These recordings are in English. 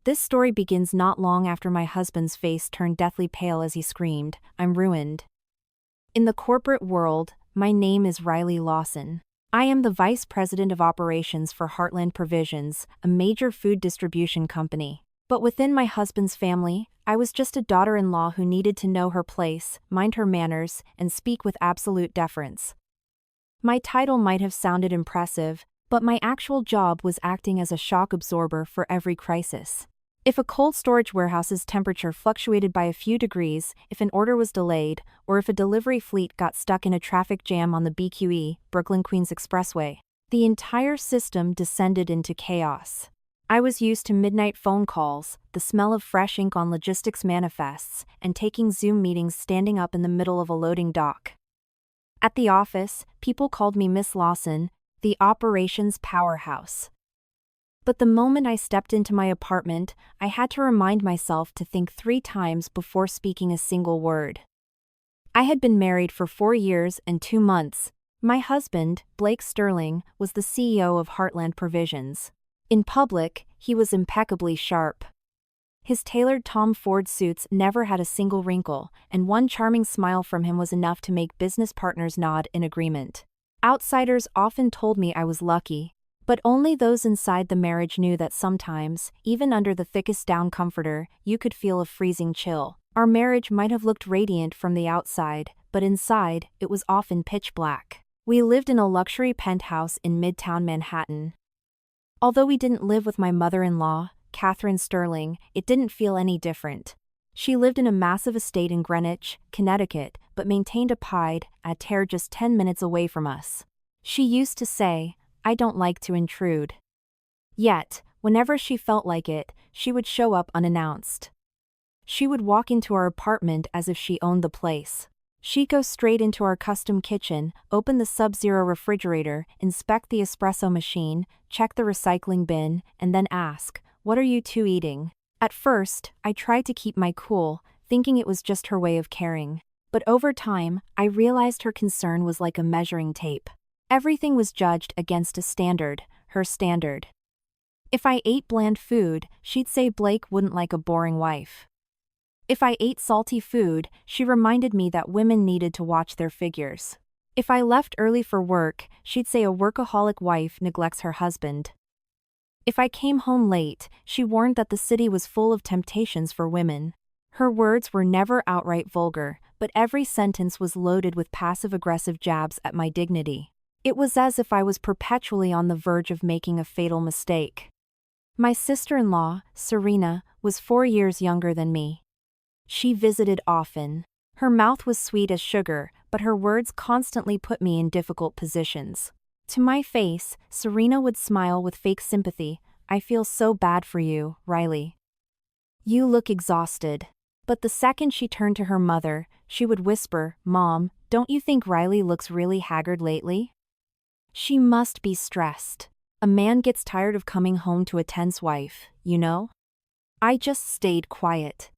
This story begins not long after my husband's face turned deathly pale as he screamed, "I'm ruined." In the corporate world, my name is Riley Lawson. I am the Vice President of Operations for Heartland Provisions, a major food distribution company. But within my husband's family, I was just a daughter-in-law who needed to know her place, mind her manners, and speak with absolute deference. My title might have sounded impressive, but my actual job was acting as a shock absorber for every crisis. If a cold storage warehouse's temperature fluctuated by a few degrees, if an order was delayed, or if a delivery fleet got stuck in a traffic jam on the BQE, Brooklyn-Queens Expressway, the entire system descended into chaos. I was used to midnight phone calls, the smell of fresh ink on logistics manifests, and taking Zoom meetings standing up in the middle of a loading dock. At the office, people called me Miss Lawson, the operations powerhouse. But the moment I stepped into my apartment, I had to remind myself to think 3 times before speaking a single word. I had been married for 4 years and 2 months. My husband, Blake Sterling, was the CEO of Heartland Provisions. In public, he was impeccably sharp. His tailored Tom Ford suits never had a single wrinkle, and one charming smile from him was enough to make business partners nod in agreement. Outsiders often told me I was lucky, but only those inside the marriage knew that sometimes, even under the thickest down comforter, you could feel a freezing chill. Our marriage might have looked radiant from the outside, but inside, it was often pitch black. We lived in a luxury penthouse in Midtown Manhattan. Although we didn't live with my mother-in-law, Catherine Sterling, it didn't feel any different. She lived in a massive estate in Greenwich, Connecticut, but maintained a pied à terre just 10 minutes away from us. She used to say, "I don't like to intrude." Yet, whenever she felt like it, she would show up unannounced. She would walk into our apartment as if she owned the place. She'd go straight into our custom kitchen, open the Sub-Zero refrigerator, inspect the espresso machine, check the recycling bin, and then ask, "What are you two eating?" At first, I tried to keep my cool, thinking it was just her way of caring. But over time, I realized her concern was like a measuring tape. Everything was judged against a standard, her standard. If I ate bland food, she'd say Blake wouldn't like a boring wife. If I ate salty food, she reminded me that women needed to watch their figures. If I left early for work, she'd say a workaholic wife neglects her husband. If I came home late, she warned that the city was full of temptations for women. Her words were never outright vulgar, but every sentence was loaded with passive-aggressive jabs at my dignity. It was as if I was perpetually on the verge of making a fatal mistake. My sister-in-law, Serena, was 4 years younger than me. She visited often. Her mouth was sweet as sugar, but her words constantly put me in difficult positions. To my face, Serena would smile with fake sympathy. "I feel so bad for you, Riley. You look exhausted." But the second she turned to her mother, she would whisper, "Mom, don't you think Riley looks really haggard lately? She must be stressed. A man gets tired of coming home to a tense wife, you know?" I just stayed quiet.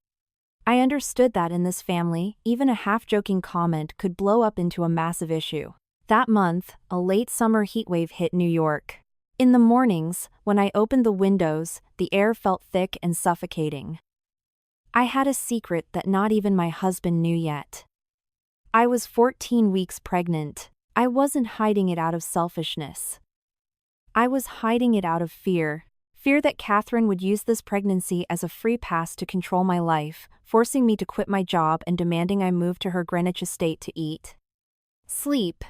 I understood that in this family, even a half-joking comment could blow up into a massive issue. That month, a late summer heatwave hit New York. In the mornings, when I opened the windows, the air felt thick and suffocating. I had a secret that not even my husband knew yet. I was 14 weeks pregnant. I wasn't hiding it out of selfishness. I was hiding it out of fear. Fear that Catherine would use this pregnancy as a free pass to control my life, forcing me to quit my job and demanding I move to her Greenwich estate to eat, sleep,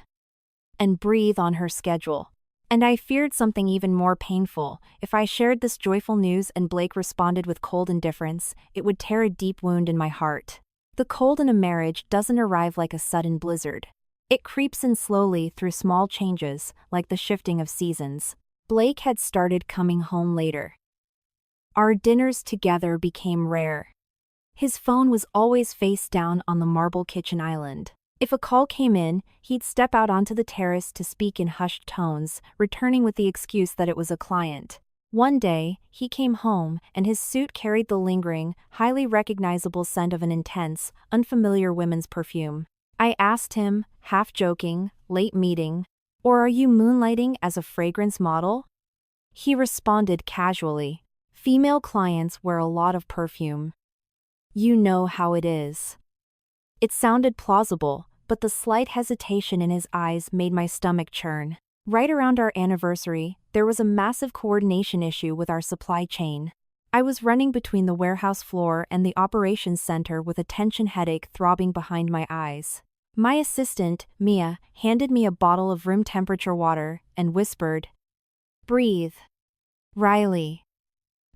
and breathe on her schedule. And I feared something even more painful. If I shared this joyful news and Blake responded with cold indifference, it would tear a deep wound in my heart. The cold in a marriage doesn't arrive like a sudden blizzard. It creeps in slowly through small changes, like the shifting of seasons. Blake had started coming home later. Our dinners together became rare. His phone was always face down on the marble kitchen island. If a call came in, he'd step out onto the terrace to speak in hushed tones, returning with the excuse that it was a client. One day, he came home, and his suit carried the lingering, highly recognizable scent of an intense, unfamiliar woman's perfume. I asked him, half joking, "Late meeting? Or are you moonlighting as a fragrance model?" He responded casually, Female clients wear a lot of perfume. You know how it is. It sounded plausible, but the slight hesitation in his eyes made my stomach churn. Right around our anniversary, there was a massive coordination issue with our supply chain. I was running between the warehouse floor and the operations center with a tension headache throbbing behind my eyes. My assistant, Mia, handed me a bottle of room temperature water and whispered, "Breathe. Riley.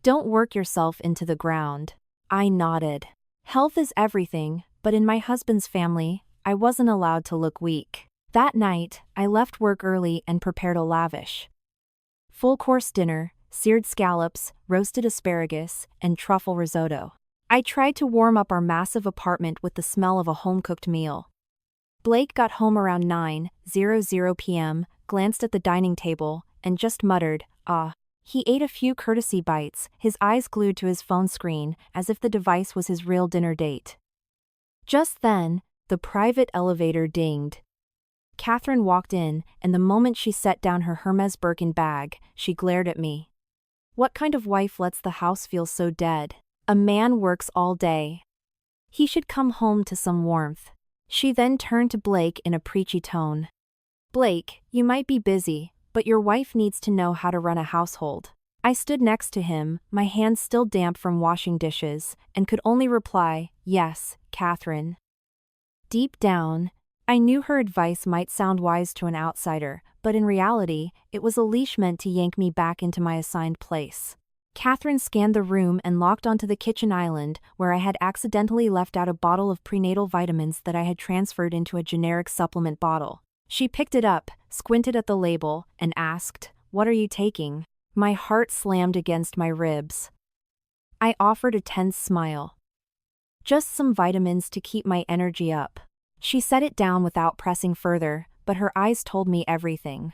Don't work yourself into the ground." I nodded. Health is everything, but in my husband's family, I wasn't allowed to look weak. That night, I left work early and prepared a lavish, full-course dinner, seared scallops, roasted asparagus, and truffle risotto. I tried to warm up our massive apartment with the smell of a home-cooked meal. Blake got home around 9:00 p.m., glanced at the dining table, and just muttered, "Ah." He ate a few courtesy bites, his eyes glued to his phone screen, as if the device was his real dinner date. Just then, the private elevator dinged. Catherine walked in, and the moment she set down her Hermes Birkin bag, she glared at me. What kind of wife lets the house feel so dead? A man works all day. He should come home to some warmth. She then turned to Blake in a preachy tone. "Blake, you might be busy, but your wife needs to know how to run a household." I stood next to him, my hands still damp from washing dishes, and could only reply, "Yes, Catherine." Deep down, I knew her advice might sound wise to an outsider, but in reality, it was a leash meant to yank me back into my assigned place. Catherine scanned the room and locked onto the kitchen island, where I had accidentally left out a bottle of prenatal vitamins that I had transferred into a generic supplement bottle. She picked it up, squinted at the label, and asked, "What are you taking?" My heart slammed against my ribs. I offered a tense smile. "Just some vitamins to keep my energy up." She set it down without pressing further, but her eyes told me everything.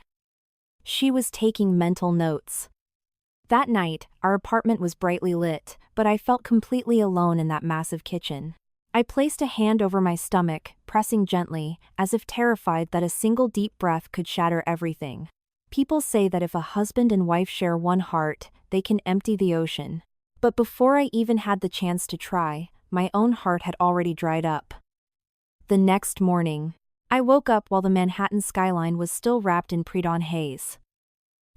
She was taking mental notes. That night, our apartment was brightly lit, but I felt completely alone in that massive kitchen. I placed a hand over my stomach, pressing gently, as if terrified that a single deep breath could shatter everything. People say that if a husband and wife share one heart, they can empty the ocean. But before I even had the chance to try, my own heart had already dried up. The next morning, I woke up while the Manhattan skyline was still wrapped in pre-dawn haze.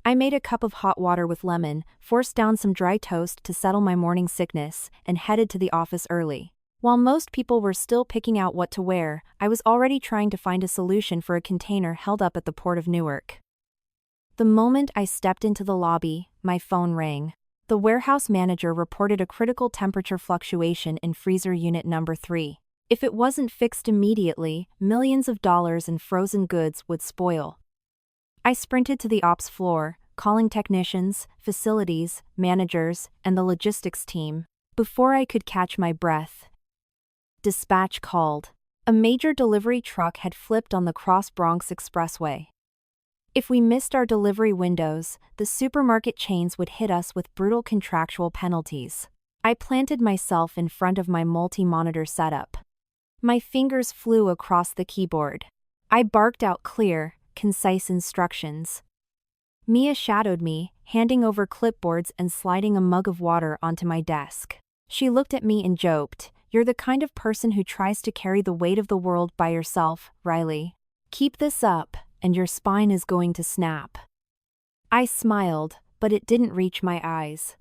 I made a cup of hot water with lemon, forced down some dry toast to settle my morning sickness, and headed to the office early. While most people were still picking out what to wear, I was already trying to find a solution for a container held up at the Port of Newark. The moment I stepped into the lobby, my phone rang. The warehouse manager reported a critical temperature fluctuation in freezer unit number 3. If it wasn't fixed immediately, millions of dollars in frozen goods would spoil. I sprinted to the ops floor, calling technicians, facilities, managers, and the logistics team. Before I could catch my breath, dispatch called. A major delivery truck had flipped on the Cross Bronx Expressway. If we missed our delivery windows, the supermarket chains would hit us with brutal contractual penalties. I planted myself in front of my multi-monitor setup. My fingers flew across the keyboard. I barked out clear, concise instructions. Mia shadowed me, handing over clipboards and sliding a mug of water onto my desk. She looked at me and joked, "You're the kind of person who tries to carry the weight of the world by yourself, Riley. Keep this up, and your spine is going to snap." I smiled, but it didn't reach my eyes.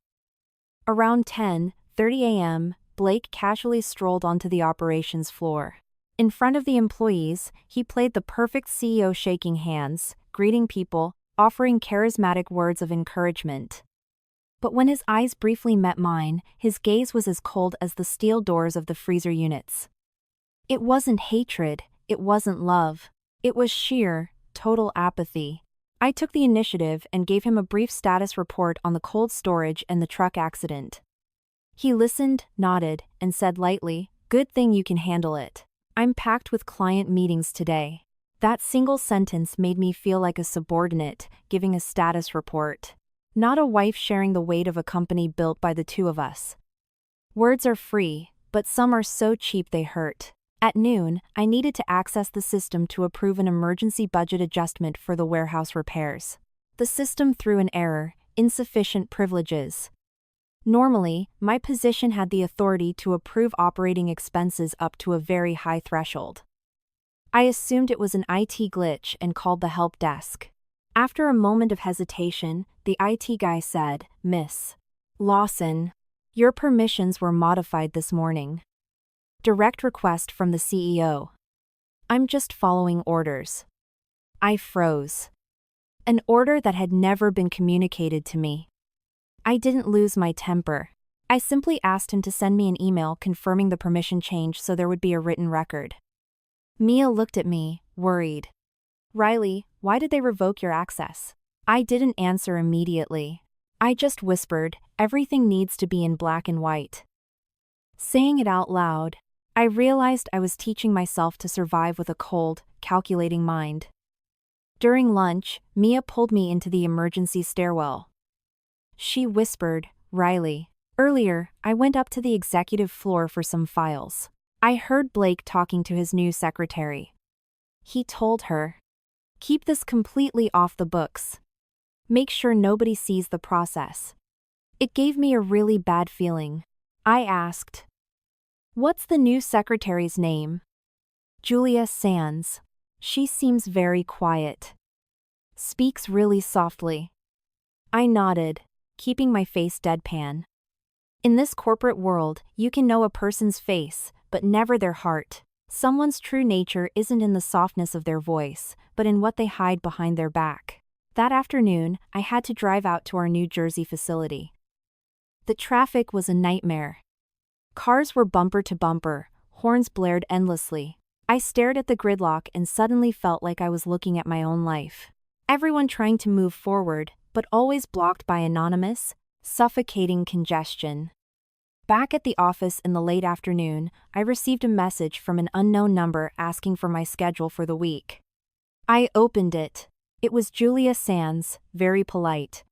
Around 10:30 a.m., Blake casually strolled onto the operations floor. In front of the employees, he played the perfect CEO shaking hands, greeting people, offering charismatic words of encouragement. But when his eyes briefly met mine, his gaze was as cold as the steel doors of the freezer units. It wasn't hatred, it wasn't love. It was sheer, total apathy. I took the initiative and gave him a brief status report on the cold storage and the truck accident. He listened, nodded, and said lightly, "Good thing you can handle it. I'm packed with client meetings today." That single sentence made me feel like a subordinate, giving a status report. Not a wife sharing the weight of a company built by the two of us. Words are free, but some are so cheap they hurt. At noon, I needed to access the system to approve an emergency budget adjustment for the warehouse repairs. The system threw an error, insufficient privileges. Normally, my position had the authority to approve operating expenses up to a very high threshold. I assumed it was an IT glitch and called the help desk. After a moment of hesitation, the IT guy said, "Miss Lawson, your permissions were modified this morning. Direct request from the CEO." I'm just following orders. I froze. An order that had never been communicated to me. I didn't lose my temper. I simply asked him to send me an email confirming the permission change so there would be a written record. Mia looked at me, worried. "Riley, why did they revoke your access?" I didn't answer immediately. I just whispered, "Everything needs to be in black and white." Saying it out loud, I realized I was teaching myself to survive with a cold, calculating mind. During lunch, Mia pulled me into the emergency stairwell. She whispered, "Riley, earlier, I went up to the executive floor for some files. I heard Blake talking to his new secretary. He told her, 'Keep this completely off the books. Make sure nobody sees the process.'" It gave me a really bad feeling. I asked, "What's the new secretary's name?" "Julia Sands. She seems very quiet. Speaks really softly." I nodded, keeping my face deadpan. In this corporate world, you can know a person's face, but never their heart. Someone's true nature isn't in the softness of their voice, but in what they hide behind their back. That afternoon, I had to drive out to our New Jersey facility. The traffic was a nightmare. Cars were bumper to bumper, horns blared endlessly. I stared at the gridlock and suddenly felt like I was looking at my own life. Everyone trying to move forward, but always blocked by anonymous, suffocating congestion. Back at the office in the late afternoon, I received a message from an unknown number asking for my schedule for the week. I opened it. It was Julia Sands, very polite.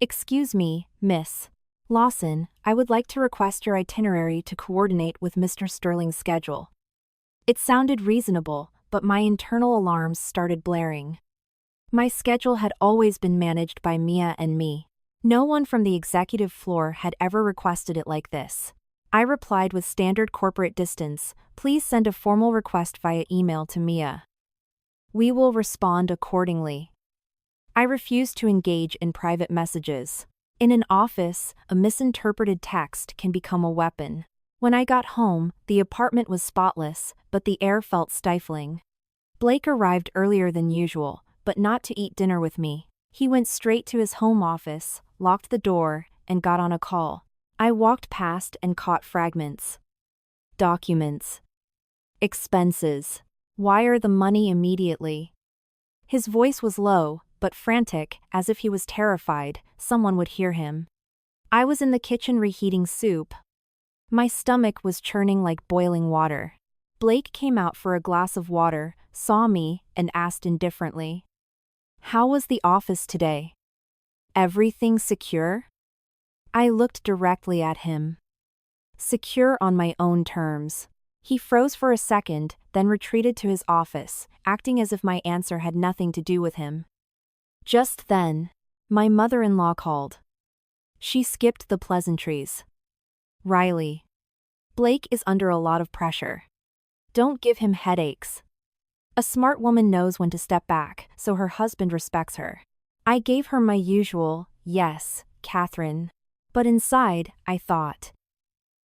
"Excuse me, Miss Lawson, I would like to request your itinerary to coordinate with Mr. Sterling's schedule." It sounded reasonable, but my internal alarms started blaring. My schedule had always been managed by Mia and me. No one from the executive floor had ever requested it like this. I replied with standard corporate distance, "Please send a formal request via email to Mia. We will respond accordingly." I refused to engage in private messages. In an office, a misinterpreted text can become a weapon. When I got home, the apartment was spotless, but the air felt stifling. Blake arrived earlier than usual, but not to eat dinner with me. He went straight to his home office, locked the door, and got on a call. I walked past and caught fragments. Documents. Expenses. Wire the money immediately. His voice was low, but frantic, as if he was terrified someone would hear him. I was in the kitchen reheating soup. My stomach was churning like boiling water. Blake came out for a glass of water, saw me, and asked indifferently, "How was the office today? Everything secure?" I looked directly at him. "Secure on my own terms." He froze for a second, then retreated to his office, acting as if my answer had nothing to do with him. Just then, my mother-in-law called. She skipped the pleasantries. "Riley, Blake is under a lot of pressure. Don't give him headaches." A smart woman knows when to step back, so her husband respects her. I gave her my usual, "Yes, Catherine." But inside, I thought,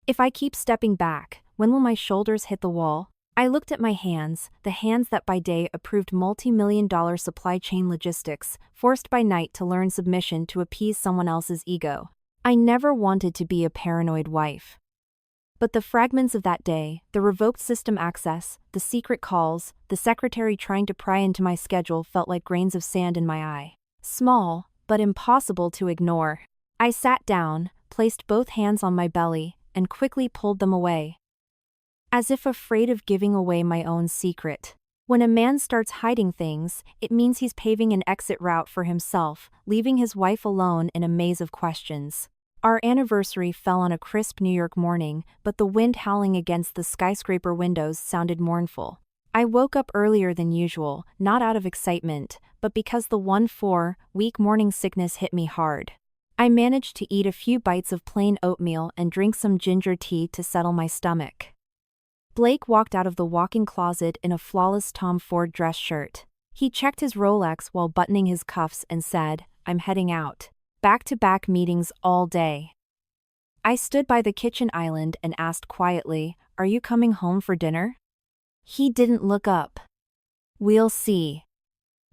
if I keep stepping back, when will my shoulders hit the wall? I looked at my hands, the hands that by day approved multi-million-dollar supply chain logistics, forced by night to learn submission to appease someone else's ego. I never wanted to be a paranoid wife. But the fragments of that day, the revoked system access, the secret calls, the secretary trying to pry into my schedule felt like grains of sand in my eye. Small, but impossible to ignore. I sat down, placed both hands on my belly, and quickly pulled them away. As if afraid of giving away my own secret. When a man starts hiding things, it means he's paving an exit route for himself, leaving his wife alone in a maze of questions. Our anniversary fell on a crisp New York morning, but the wind howling against the skyscraper windows sounded mournful. I woke up earlier than usual, not out of excitement, but because the 1-4-week morning sickness hit me hard. I managed to eat a few bites of plain oatmeal and drink some ginger tea to settle my stomach. Blake walked out of the walk-in closet in a flawless Tom Ford dress shirt. He checked his Rolex while buttoning his cuffs and said, "I'm heading out. Back-to-back meetings all day." I stood by the kitchen island and asked quietly, "Are you coming home for dinner?" He didn't look up. "We'll see.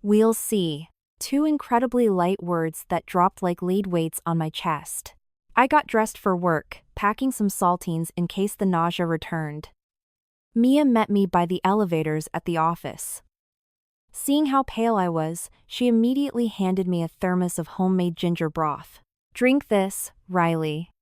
We'll see." Two incredibly light words that dropped like lead weights on my chest. I got dressed for work, packing some saltines in case the nausea returned. Mia met me by the elevators at the office. Seeing how pale I was, she immediately handed me a thermos of homemade ginger broth. "Drink this, Riley.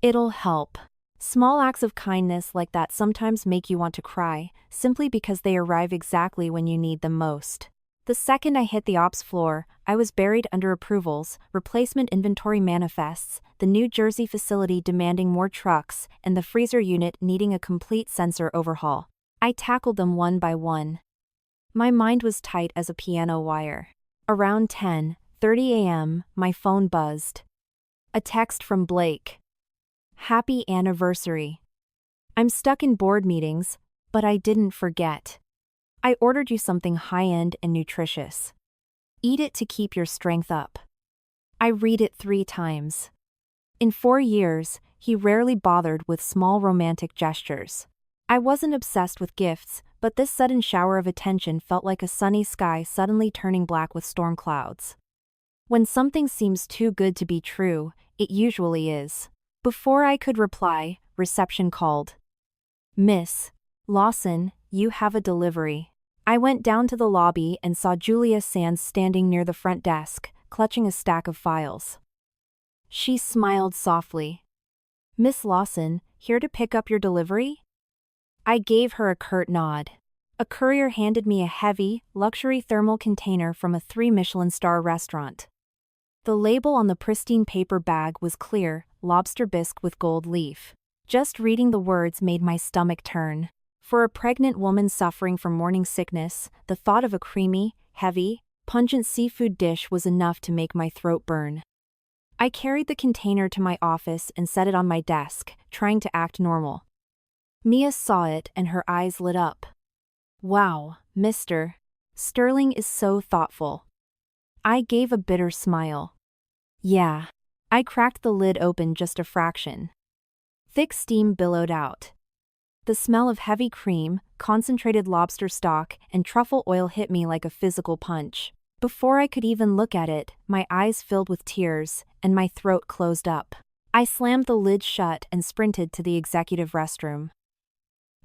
It'll help." Small acts of kindness like that sometimes make you want to cry, simply because they arrive exactly when you need them most. The second I hit the ops floor, I was buried under approvals, replacement inventory manifests, the New Jersey facility demanding more trucks, and the freezer unit needing a complete sensor overhaul. I tackled them one by one. My mind was tight as a piano wire. Around 10:30 a.m., my phone buzzed. A text from Blake. "Happy anniversary. I'm stuck in board meetings, but I didn't forget. I ordered you something high-end and nutritious. Eat it to keep your strength up." I read it 3 times. In 4 years, he rarely bothered with small romantic gestures. I wasn't obsessed with gifts, but this sudden shower of attention felt like a sunny sky suddenly turning black with storm clouds. When something seems too good to be true, it usually is. Before I could reply, reception called. "Miss Lawson, you have a delivery." I went down to the lobby and saw Julia Sands standing near the front desk, clutching a stack of files. She smiled softly. "Miss Lawson, here to pick up your delivery?" I gave her a curt nod. A courier handed me a heavy, luxury thermal container from a 3-Michelin-star restaurant. The label on the pristine paper bag was clear, lobster bisque with gold leaf. Just reading the words made my stomach turn. For a pregnant woman suffering from morning sickness, the thought of a creamy, heavy, pungent seafood dish was enough to make my throat burn. I carried the container to my office and set it on my desk, trying to act normal. Mia saw it and her eyes lit up. "Wow, Mr. Sterling is so thoughtful." I gave a bitter smile. "Yeah." I cracked the lid open just a fraction. Thick steam billowed out. The smell of heavy cream, concentrated lobster stock, and truffle oil hit me like a physical punch. Before I could even look at it, my eyes filled with tears, and my throat closed up. I slammed the lid shut and sprinted to the executive restroom.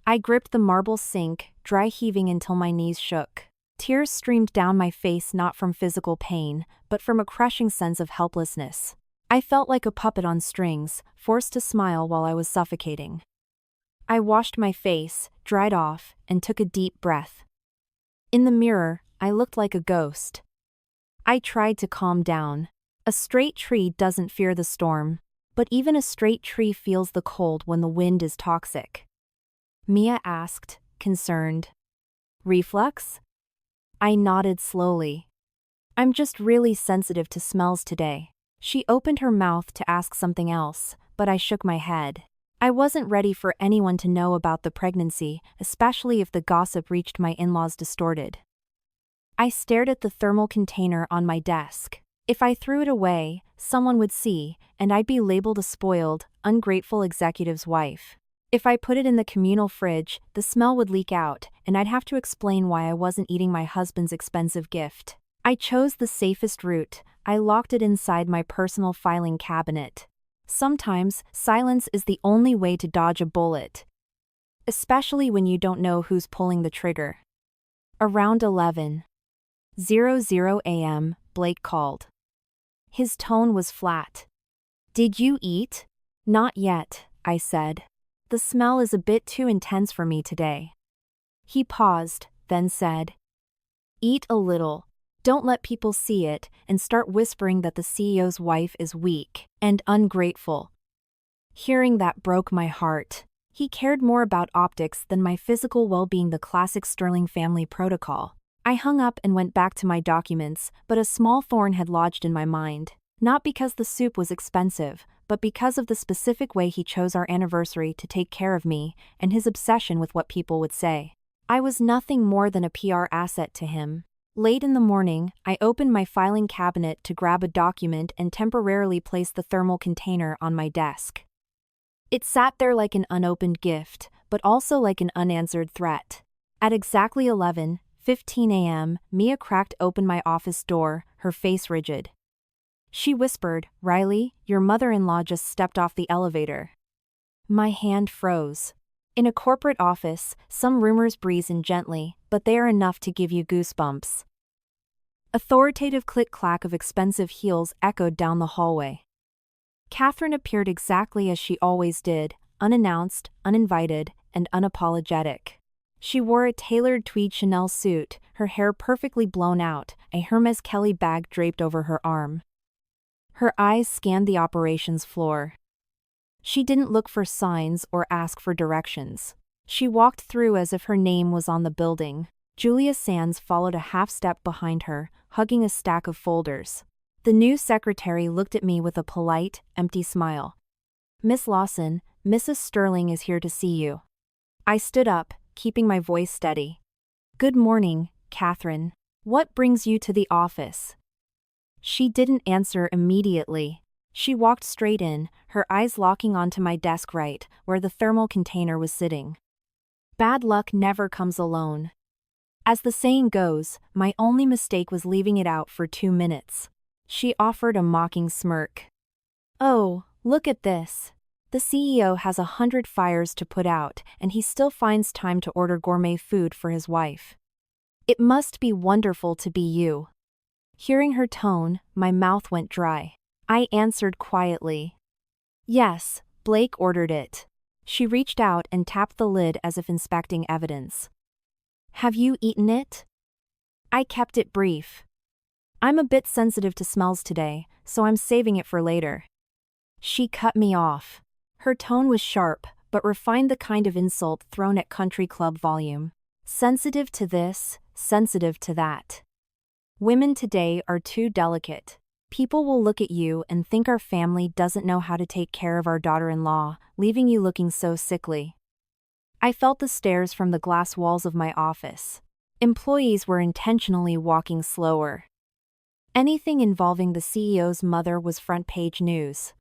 I gripped the marble sink, dry heaving until my knees shook. Tears streamed down my face not from physical pain, but from a crushing sense of helplessness. I felt like a puppet on strings, forced to smile while I was suffocating. I washed my face, dried off, and took a deep breath. In the mirror, I looked like a ghost. I tried to calm down. A straight tree doesn't fear the storm, but even a straight tree feels the cold when the wind is toxic. Mia asked, concerned. "Reflux?" I nodded slowly. "I'm just really sensitive to smells today." She opened her mouth to ask something else, but I shook my head. I wasn't ready for anyone to know about the pregnancy, especially if the gossip reached my in-laws distorted. I stared at the thermal container on my desk. If I threw it away, someone would see, and I'd be labeled a spoiled, ungrateful executive's wife. If I put it in the communal fridge, the smell would leak out, and I'd have to explain why I wasn't eating my husband's expensive gift. I chose the safest route. I locked it inside my personal filing cabinet. Sometimes, silence is the only way to dodge a bullet. Especially when you don't know who's pulling the trigger. Around 11:00 a.m., Blake called. His tone was flat. "Did you eat?" "Not yet," I said. "The smell is a bit too intense for me today." He paused, then said, "Eat a little. Don't let people see it and start whispering that the CEO's wife is weak and ungrateful." Hearing that broke my heart. He cared more about optics than my physical well-being, the classic Sterling family protocol. I hung up and went back to my documents, but a small thorn had lodged in my mind. Not because the soup was expensive, but because of the specific way he chose our anniversary to take care of me and his obsession with what people would say. I was nothing more than a PR asset to him. Late in the morning, I opened my filing cabinet to grab a document and temporarily place the thermal container on my desk. It sat there like an unopened gift, but also like an unanswered threat. At exactly 11:15 a.m., Mia cracked open my office door, her face rigid. She whispered, "Riley, your mother-in-law just stepped off the elevator." My hand froze. In a corporate office, some rumors breeze in gently, but they are enough to give you goosebumps. Authoritative click-clack of expensive heels echoed down the hallway. Catherine appeared exactly as she always did, unannounced, uninvited, and unapologetic. She wore a tailored tweed Chanel suit, her hair perfectly blown out, a Hermes Kelly bag draped over her arm. Her eyes scanned the operations floor. She didn't look for signs or ask for directions. She walked through as if her name was on the building. Julia Sands followed a half-step behind her, hugging a stack of folders. The new secretary looked at me with a polite, empty smile. "Miss Lawson, Mrs. Sterling is here to see you." I stood up, keeping my voice steady. "Good morning, Catherine. What brings you to the office?" She didn't answer immediately. She walked straight in, her eyes locking onto my desk right where the thermal container was sitting. Bad luck never comes alone. As the saying goes, my only mistake was leaving it out for 2 minutes. She offered a mocking smirk. "Oh, look at this. The CEO has 100 fires to put out, and he still finds time to order gourmet food for his wife. It must be wonderful to be you." Hearing her tone, my mouth went dry. I answered quietly. "Yes, Blake ordered it." She reached out and tapped the lid as if inspecting evidence. "Have you eaten it?" I kept it brief. "I'm a bit sensitive to smells today, so I'm saving it for later." She cut me off. Her tone was sharp, but refined, the kind of insult thrown at country club volume. Sensitive to this, sensitive to that. Women today are too delicate. People will look at you and think our family doesn't know how to take care of our daughter-in-law, leaving you looking so sickly. I felt the stares from the glass walls of my office. Employees were intentionally walking slower. Anything involving the CEO's mother was front-page news.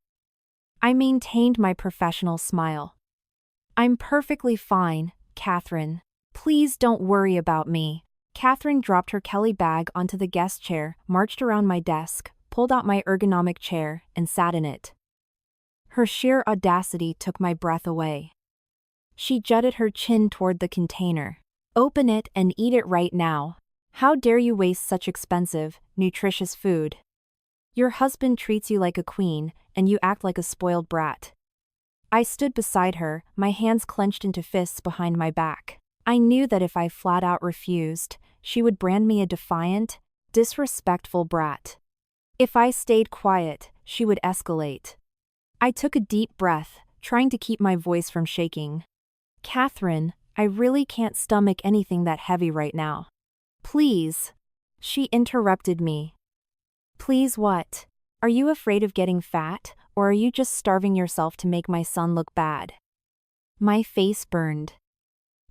I maintained my professional smile. "I'm perfectly fine, Catherine. Please don't worry about me." Catherine dropped her Kelly bag onto the guest chair, marched around my desk, pulled out my ergonomic chair, and sat in it. Her sheer audacity took my breath away. She jutted her chin toward the container. "Open it and eat it right now. How dare you waste such expensive, nutritious food? Your husband treats you like a queen, and you act like a spoiled brat." I stood beside her, my hands clenched into fists behind my back. I knew that if I flat out refused, she would brand me a defiant, disrespectful brat. If I stayed quiet, she would escalate. I took a deep breath, trying to keep my voice from shaking. "Catherine, I really can't stomach anything that heavy right now. Please." She interrupted me. "Please what? Are you afraid of getting fat, or are you just starving yourself to make my son look bad?" My face burned.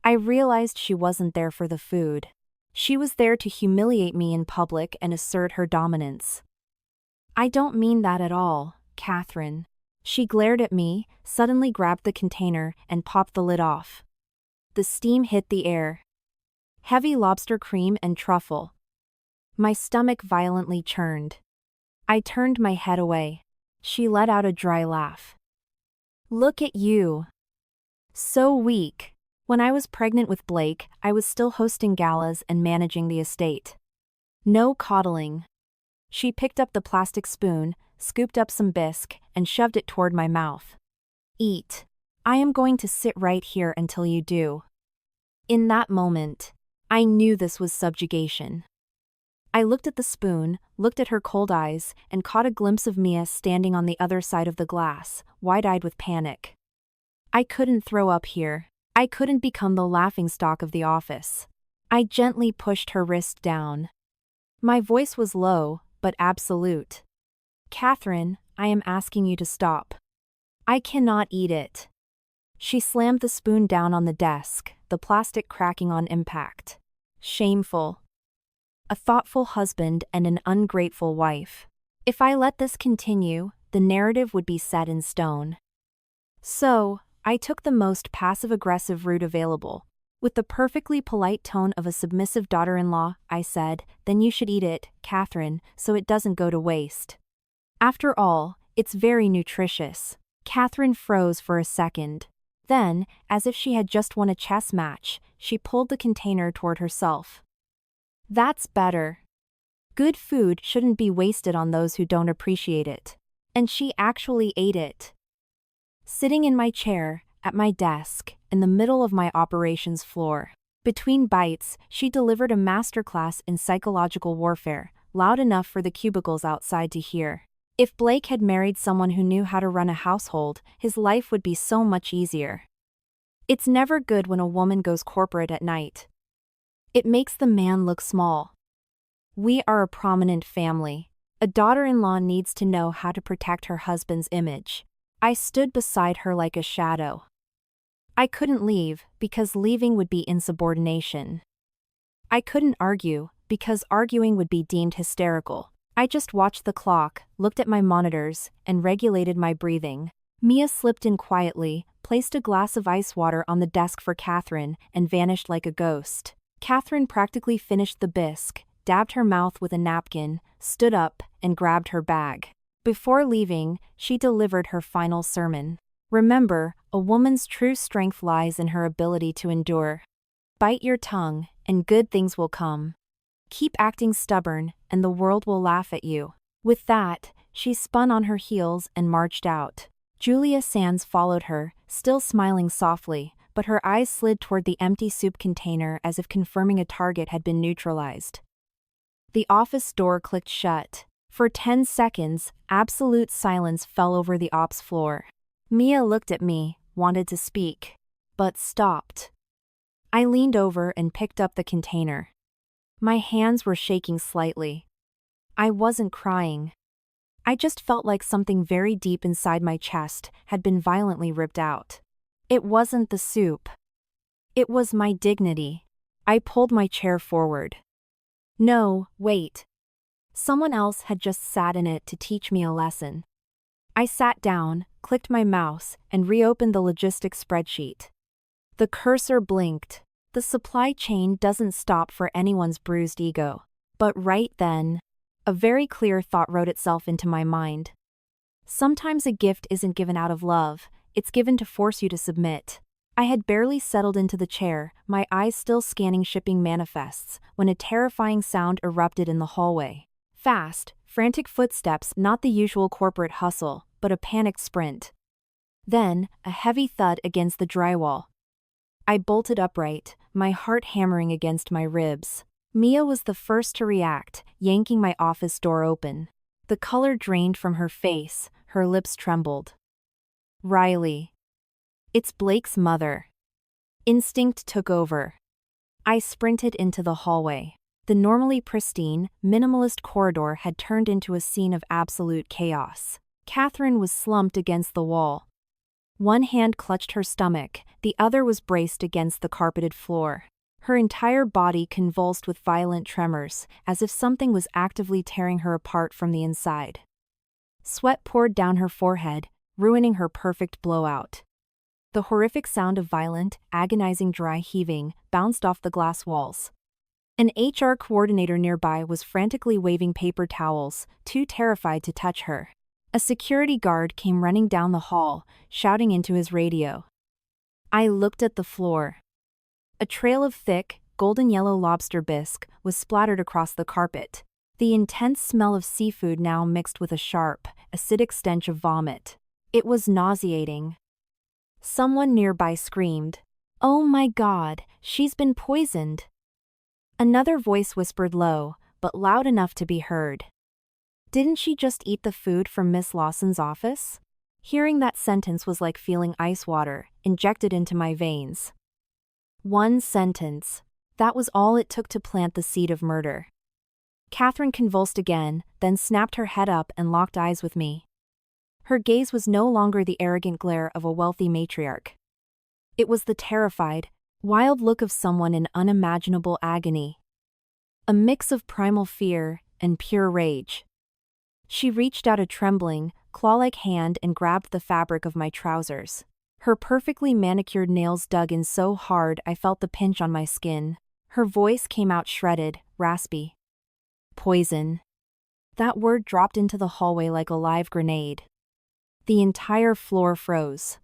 I realized she wasn't there for the food. She was there to humiliate me in public and assert her dominance. "I don't mean that at all, Catherine." She glared at me, suddenly grabbed the container, and popped the lid off. The steam hit the air. Heavy lobster cream and truffle. My stomach violently churned. I turned my head away. She let out a dry laugh. "Look at you. So weak." When I was pregnant with Blake, I was still hosting galas and managing the estate. No coddling. She picked up the plastic spoon, scooped up some bisque, and shoved it toward my mouth. "Eat. I am going to sit right here until you do." In that moment, I knew this was subjugation. I looked at the spoon, looked at her cold eyes, and caught a glimpse of Mia standing on the other side of the glass, wide-eyed with panic. I couldn't throw up here. I couldn't become the laughingstock of the office. I gently pushed her wrist down. My voice was low, but absolute. Catherine, I am asking you to stop. I cannot eat it. She slammed the spoon down on the desk, the plastic cracking on impact. Shameful. A thoughtful husband and an ungrateful wife. If I let this continue, the narrative would be set in stone. So, I took the most passive-aggressive route available. With the perfectly polite tone of a submissive daughter-in-law, I said, "Then you should eat it, Catherine, so it doesn't go to waste. After all, it's very nutritious." Catherine froze for a second. Then, as if she had just won a chess match, she pulled the container toward herself. That's better. Good food shouldn't be wasted on those who don't appreciate it. And she actually ate it. Sitting in my chair, at my desk, in the middle of my operations floor. Between bites, she delivered a masterclass in psychological warfare, loud enough for the cubicles outside to hear. If Blake had married someone who knew how to run a household, his life would be so much easier. It's never good when a woman goes corporate at night. It makes the man look small. We are a prominent family. A daughter-in-law needs to know how to protect her husband's image. I stood beside her like a shadow. I couldn't leave, because leaving would be insubordination. I couldn't argue, because arguing would be deemed hysterical. I just watched the clock, looked at my monitors, and regulated my breathing. Mia slipped in quietly, placed a glass of ice water on the desk for Catherine, and vanished like a ghost. Catherine practically finished the bisque, dabbed her mouth with a napkin, stood up, and grabbed her bag. Before leaving, she delivered her final sermon. Remember, a woman's true strength lies in her ability to endure. Bite your tongue, and good things will come. Keep acting stubborn, and the world will laugh at you. With that, she spun on her heels and marched out. Julia Sands followed her, still smiling softly, but her eyes slid toward the empty soup container as if confirming a target had been neutralized. The office door clicked shut. For 10 seconds, absolute silence fell over the ops floor. Mia looked at me, wanted to speak, but stopped. I leaned over and picked up the container. My hands were shaking slightly. I wasn't crying. I just felt like something very deep inside my chest had been violently ripped out. It wasn't the soup. It was my dignity. I pulled my chair forward. No, wait. Someone else had just sat in it to teach me a lesson. I sat down, clicked my mouse, and reopened the logistics spreadsheet. The cursor blinked. The supply chain doesn't stop for anyone's bruised ego. But right then, a very clear thought wrote itself into my mind. Sometimes a gift isn't given out of love, it's given to force you to submit. I had barely settled into the chair, my eyes still scanning shipping manifests, when a terrifying sound erupted in the hallway. Fast, frantic footsteps, not the usual corporate hustle, but a panicked sprint. Then, a heavy thud against the drywall. I bolted upright, my heart hammering against my ribs. Mia was the first to react, yanking my office door open. The color drained from her face, her lips trembled. Riley. It's Blake's mother. Instinct took over. I sprinted into the hallway. The normally pristine, minimalist corridor had turned into a scene of absolute chaos. Catherine was slumped against the wall. One hand clutched her stomach, the other was braced against the carpeted floor. Her entire body convulsed with violent tremors, as if something was actively tearing her apart from the inside. Sweat poured down her forehead, ruining her perfect blowout. The horrific sound of violent, agonizing dry heaving bounced off the glass walls. An HR coordinator nearby was frantically waving paper towels, too terrified to touch her. A security guard came running down the hall, shouting into his radio. I looked at the floor. A trail of thick, golden-yellow lobster bisque was splattered across the carpet. The intense smell of seafood now mixed with a sharp, acidic stench of vomit. It was nauseating. Someone nearby screamed, "Oh my God, she's been poisoned!" Another voice whispered low, but loud enough to be heard. Didn't she just eat the food from Miss Lawson's office? Hearing that sentence was like feeling ice water, injected into my veins. One sentence. That was all it took to plant the seed of murder. Catherine convulsed again, then snapped her head up and locked eyes with me. Her gaze was no longer the arrogant glare of a wealthy matriarch. It was the terrified, wild look of someone in unimaginable agony. A mix of primal fear and pure rage. She reached out a trembling, claw-like hand and grabbed the fabric of my trousers. Her perfectly manicured nails dug in so hard I felt the pinch on my skin. Her voice came out shredded, raspy. Poison. That word dropped into the hallway like a live grenade. The entire floor froze.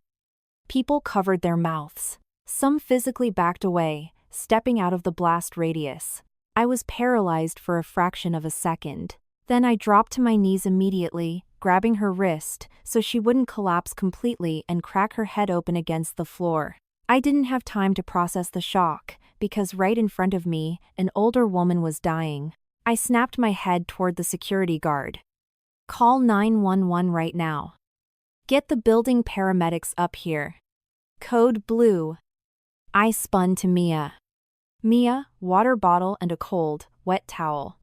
People covered their mouths. Some physically backed away, stepping out of the blast radius. I was paralyzed for a fraction of a second. Then I dropped to my knees immediately, grabbing her wrist so she wouldn't collapse completely and crack her head open against the floor. I didn't have time to process the shock, because right in front of me, an older woman was dying. I snapped my head toward the security guard. Call 911 right now. Get the building paramedics up here. Code Blue. I spun to Mia. Mia, water bottle and a cold, wet towel.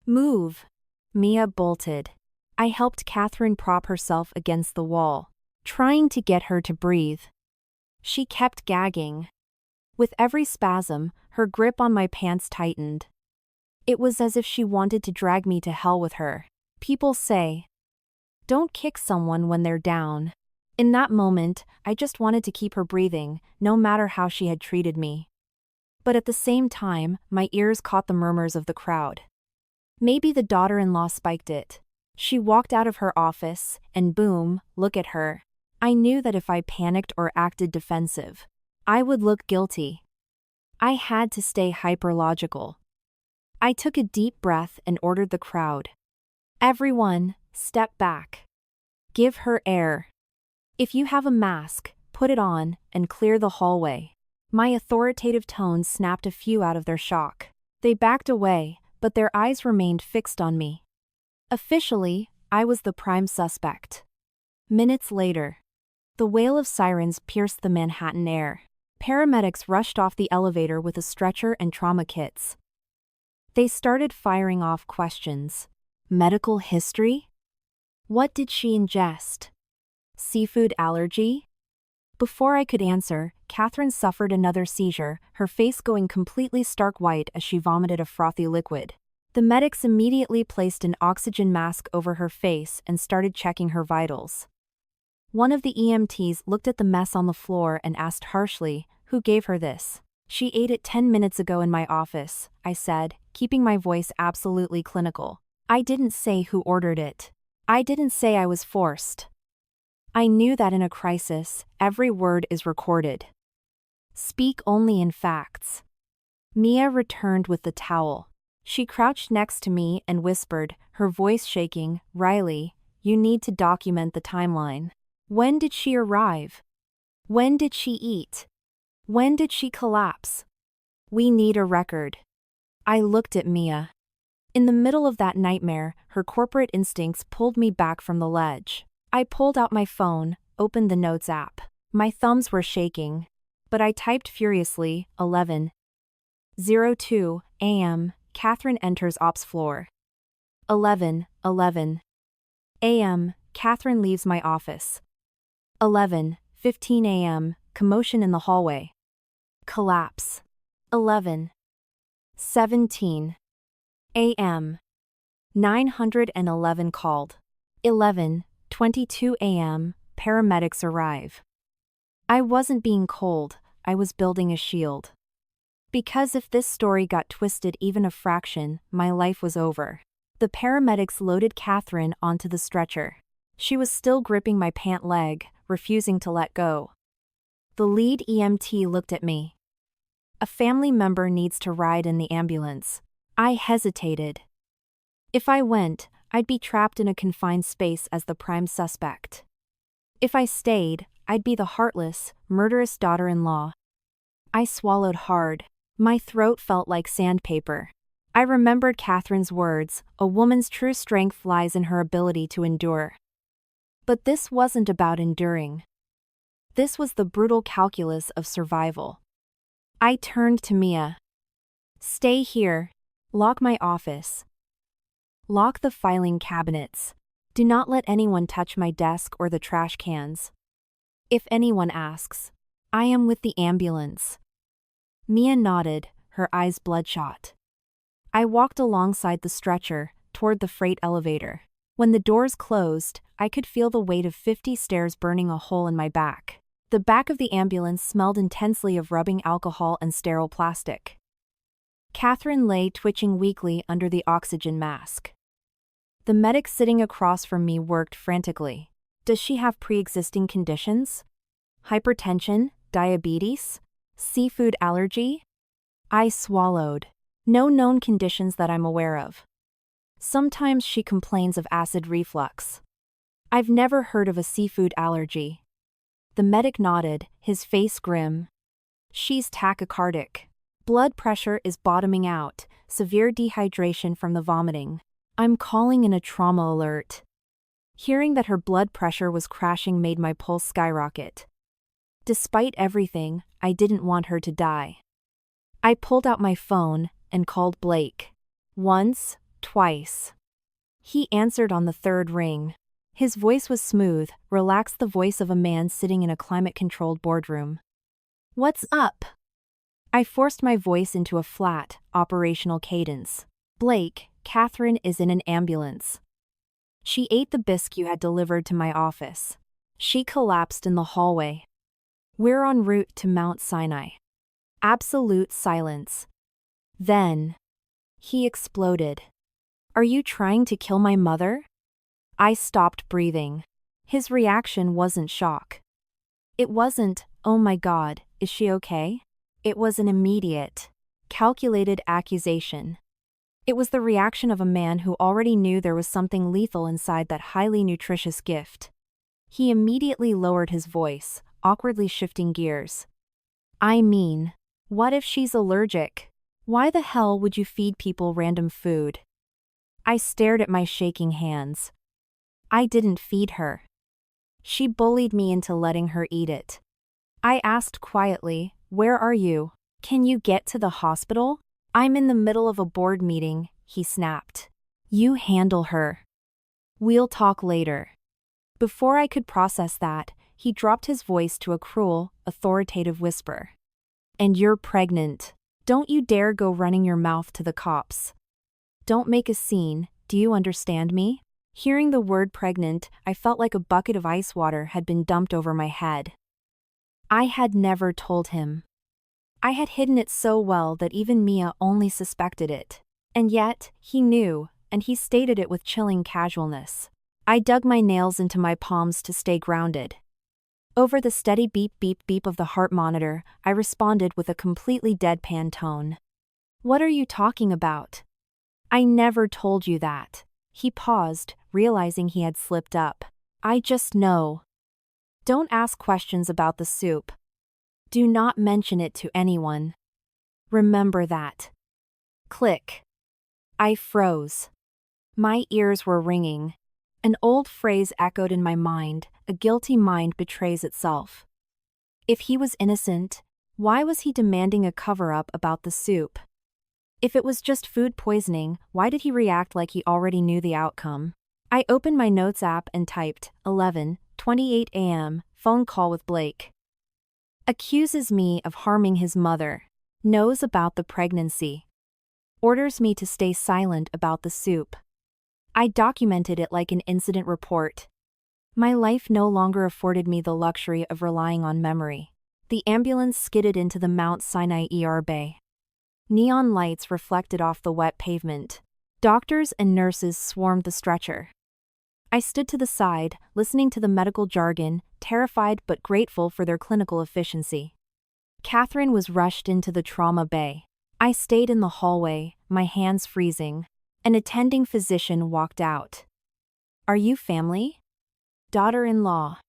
Move. Mia bolted. I helped Catherine prop herself against the wall, trying to get her to breathe. She kept gagging. With every spasm, her grip on my pants tightened. It was as if she wanted to drag me to hell with her. People say, don't kick someone when they're down. In that moment, I just wanted to keep her breathing, no matter how she had treated me. But at the same time, my ears caught the murmurs of the crowd. Maybe the daughter-in-law spiked it. She walked out of her office, and boom, look at her. I knew that if I panicked or acted defensive, I would look guilty. I had to stay hyper-logical. I took a deep breath and ordered the crowd. Everyone, step back. Give her air. If you have a mask, put it on and clear the hallway. My authoritative tone snapped a few out of their shock. They backed away, but their eyes remained fixed on me. Officially, I was the prime suspect. Minutes later, the wail of sirens pierced the Manhattan air. Paramedics rushed off the elevator with a stretcher and trauma kits. They started firing off questions. Medical history? What did she ingest? Seafood allergy? Before I could answer, Catherine suffered another seizure, her face going completely stark white as she vomited a frothy liquid. The medics immediately placed an oxygen mask over her face and started checking her vitals. One of the EMTs looked at the mess on the floor and asked harshly, "Who gave her this?" "She ate it 10 minutes ago in my office," I said, keeping my voice absolutely clinical. I didn't say who ordered it. I didn't say I was forced. I knew that in a crisis, every word is recorded. Speak only in facts. Mia returned with the towel. She crouched next to me and whispered, her voice shaking, "Riley, you need to document the timeline. When did she arrive? When did she eat? When did she collapse? We need a record." I looked at Mia. In the middle of that nightmare, her corporate instincts pulled me back from the ledge. I pulled out my phone, opened the Notes app. My thumbs were shaking. But I typed furiously, 11:02 a.m., Catherine enters ops floor. 11:11 a.m., Catherine leaves my office. 11:15 a.m., commotion in the hallway. Collapse. 11:17 a.m., 911 called. 11:22 a.m., paramedics arrive. I wasn't being cold, I was building a shield. Because if this story got twisted even a fraction, my life was over. The paramedics loaded Catherine onto the stretcher. She was still gripping my pant leg, refusing to let go. The lead EMT looked at me. "A family member needs to ride in the ambulance." I hesitated. If I went, I'd be trapped in a confined space as the prime suspect. If I stayed, I'd be the heartless, murderous daughter-in-law. I swallowed hard. My throat felt like sandpaper. I remembered Catherine's words, "A woman's true strength lies in her ability to endure." But this wasn't about enduring. This was the brutal calculus of survival. I turned to Mia. "Stay here. Lock my office. Lock the filing cabinets. Do not let anyone touch my desk or the trash cans. If anyone asks, I am with the ambulance. Mia nodded, her eyes bloodshot. I walked alongside the stretcher, toward the freight elevator. When the doors closed, I could feel the weight of 50 stairs burning a hole in my back. The back of the ambulance smelled intensely of rubbing alcohol and sterile plastic. Catherine lay twitching weakly under the oxygen mask. The medic sitting across from me worked frantically. Does she have pre-existing conditions? Hypertension? Diabetes? Seafood allergy? I swallowed. No known conditions that I'm aware of. Sometimes she complains of acid reflux. I've never heard of a seafood allergy. The medic nodded, his face grim. She's tachycardic. Blood pressure is bottoming out, severe dehydration from the vomiting. I'm calling in a trauma alert. Hearing that her blood pressure was crashing made my pulse skyrocket. Despite everything, I didn't want her to die. I pulled out my phone and called Blake. Once, twice. He answered on the third ring. His voice was smooth, relaxed, the voice of a man sitting in a climate-controlled boardroom. What's up? I forced my voice into a flat, operational cadence. Blake, Catherine is in an ambulance. She ate the bisque you had delivered to my office. She collapsed in the hallway. We're en route to Mount Sinai. Absolute silence. Then, he exploded. Are you trying to kill my mother? I stopped breathing. His reaction wasn't shock. It wasn't, oh my God, is she okay? It was an immediate, calculated accusation. It was the reaction of a man who already knew there was something lethal inside that highly nutritious gift. He immediately lowered his voice, awkwardly shifting gears. I mean, what if she's allergic? Why the hell would you feed people random food? I stared at my shaking hands. I didn't feed her. She bullied me into letting her eat it. I asked quietly, where are you? Can you get to the hospital? I'm in the middle of a board meeting, he snapped. You handle her. We'll talk later. Before I could process that, he dropped his voice to a cruel, authoritative whisper. And you're pregnant. Don't you dare go running your mouth to the cops. Don't make a scene, do you understand me? Hearing the word pregnant, I felt like a bucket of ice water had been dumped over my head. I had never told him. I had hidden it so well that even Mia only suspected it. And yet, he knew, and he stated it with chilling casualness. I dug my nails into my palms to stay grounded. Over the steady beep beep beep of the heart monitor, I responded with a completely deadpan tone. What are you talking about? I never told you that. He paused, realizing he had slipped up. I just know. Don't ask questions about the soup. Do not mention it to anyone. Remember that. Click. I froze. My ears were ringing. An old phrase echoed in my mind, a guilty mind betrays itself. If he was innocent, why was he demanding a cover-up about the soup? If it was just food poisoning, why did he react like he already knew the outcome? I opened my notes app and typed, 11:28 a.m., phone call with Blake. Accuses me of harming his mother. Knows about the pregnancy. Orders me to stay silent about the soup. I documented it like an incident report. My life no longer afforded me the luxury of relying on memory. The ambulance skidded into the Mount Sinai ER bay. Neon lights reflected off the wet pavement. Doctors and nurses swarmed the stretcher. I stood to the side, listening to the medical jargon, terrified but grateful for their clinical efficiency. Catherine was rushed into the trauma bay. I stayed in the hallway, my hands freezing. An attending physician walked out. Are you family? Daughter-in-law.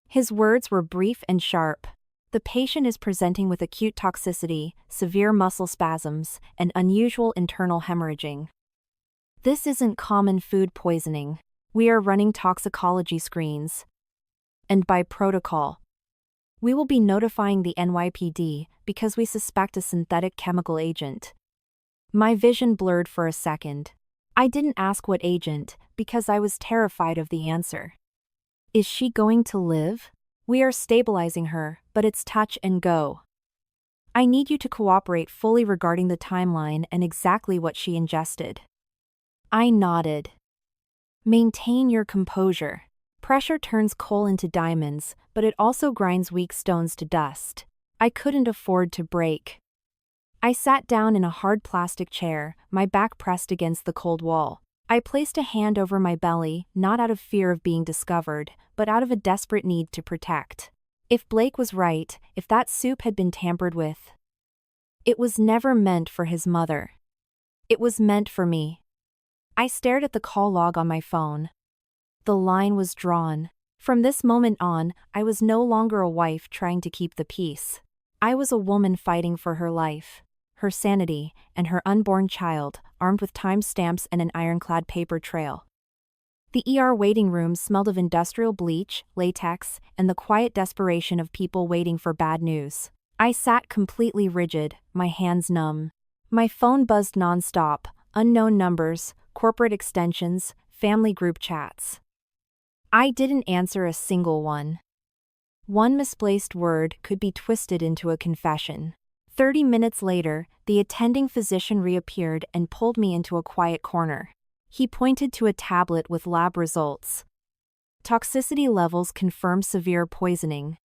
His words were brief and sharp. The patient is presenting with acute toxicity, severe muscle spasms, and unusual internal hemorrhaging. This isn't common food poisoning. We are running toxicology screens. And by protocol, we will be notifying the NYPD because we suspect a synthetic chemical agent. My vision blurred for a second. I didn't ask what agent, because I was terrified of the answer. Is she going to live? We are stabilizing her, but it's touch and go. I need you to cooperate fully regarding the timeline and exactly what she ingested. I nodded. Maintain your composure. Pressure turns coal into diamonds, but it also grinds weak stones to dust. I couldn't afford to break. I sat down in a hard plastic chair, my back pressed against the cold wall. I placed a hand over my belly, not out of fear of being discovered, but out of a desperate need to protect. If Blake was right, if that soup had been tampered with, it was never meant for his mother. It was meant for me. I stared at the call log on my phone. The line was drawn. From this moment on, I was no longer a wife trying to keep the peace. I was a woman fighting for her life, her sanity, and her unborn child, armed with timestamps and an ironclad paper trail. The ER waiting room smelled of industrial bleach, latex, and the quiet desperation of people waiting for bad news. I sat completely rigid, my hands numb. My phone buzzed nonstop, unknown numbers, corporate extensions, family group chats. I didn't answer a single one. One misplaced word could be twisted into a confession. 30 minutes later, the attending physician reappeared and pulled me into a quiet corner. He pointed to a tablet with lab results. Toxicity levels confirmed severe poisoning.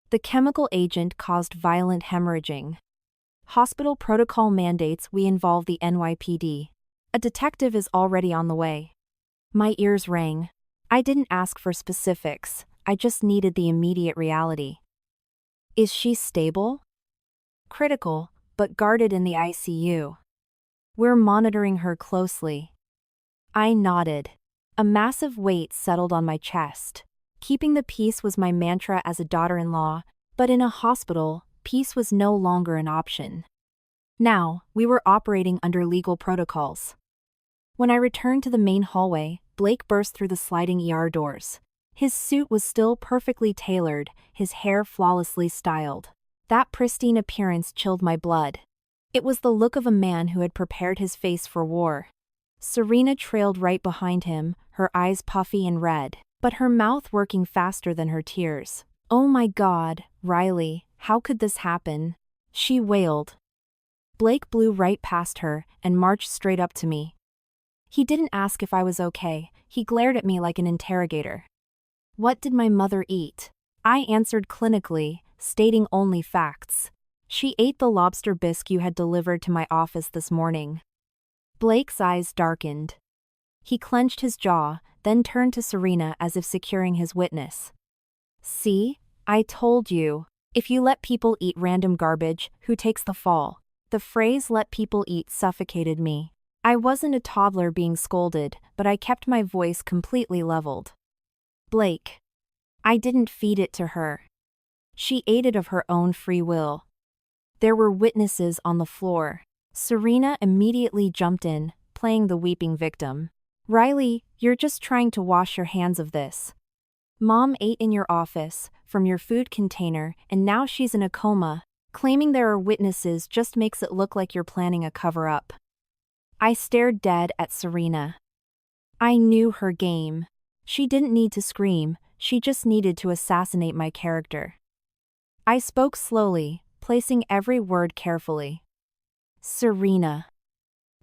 The chemical agent caused violent hemorrhaging. Hospital protocol mandates we involve the NYPD. A detective is already on the way. My ears rang. I didn't ask for specifics, I just needed the immediate reality. Is she stable? Critical, but guarded in the ICU. We're monitoring her closely. I nodded. A massive weight settled on my chest. Keeping the peace was my mantra as a daughter-in-law, but in a hospital, peace was no longer an option. Now, we were operating under legal protocols. When I returned to the main hallway, Blake burst through the sliding ER doors. His suit was still perfectly tailored, his hair flawlessly styled. That pristine appearance chilled my blood. It was the look of a man who had prepared his face for war. Serena trailed right behind him, her eyes puffy and red, but her mouth working faster than her tears. "Oh my God, Riley, how could this happen?" she wailed. Blake blew right past her and marched straight up to me. He didn't ask if I was okay, he glared at me like an interrogator. What did my mother eat? I answered clinically, stating only facts. She ate the lobster bisque you had delivered to my office this morning. Blake's eyes darkened. He clenched his jaw, then turned to Serena as if securing his witness. See? I told you. If you let people eat random garbage, who takes the fall? The phrase "let people eat" suffocated me. I wasn't a toddler being scolded, but I kept my voice completely leveled. Blake. I didn't feed it to her. She ate it of her own free will. There were witnesses on the floor. Serena immediately jumped in, playing the weeping victim. Riley, you're just trying to wash your hands of this. Mom ate in your office, from your food container, and now she's in a coma. Claiming there are witnesses just makes it look like you're planning a cover-up. I stared dead at Serena. I knew her game. She didn't need to scream, she just needed to assassinate my character. I spoke slowly, placing every word carefully. Serena.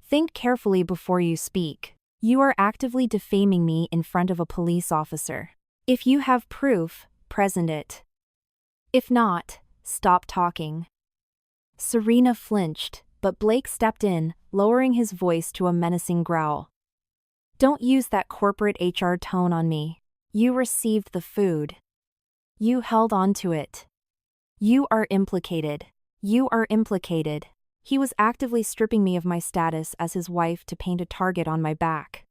Think carefully before you speak. You are actively defaming me in front of a police officer. If you have proof, present it. If not, stop talking. Serena flinched, but Blake stepped in, lowering his voice to a menacing growl. Don't use that corporate HR tone on me. You received the food. You held on to it. You are implicated. You are implicated. He was actively stripping me of my status as his wife to paint a target on my back.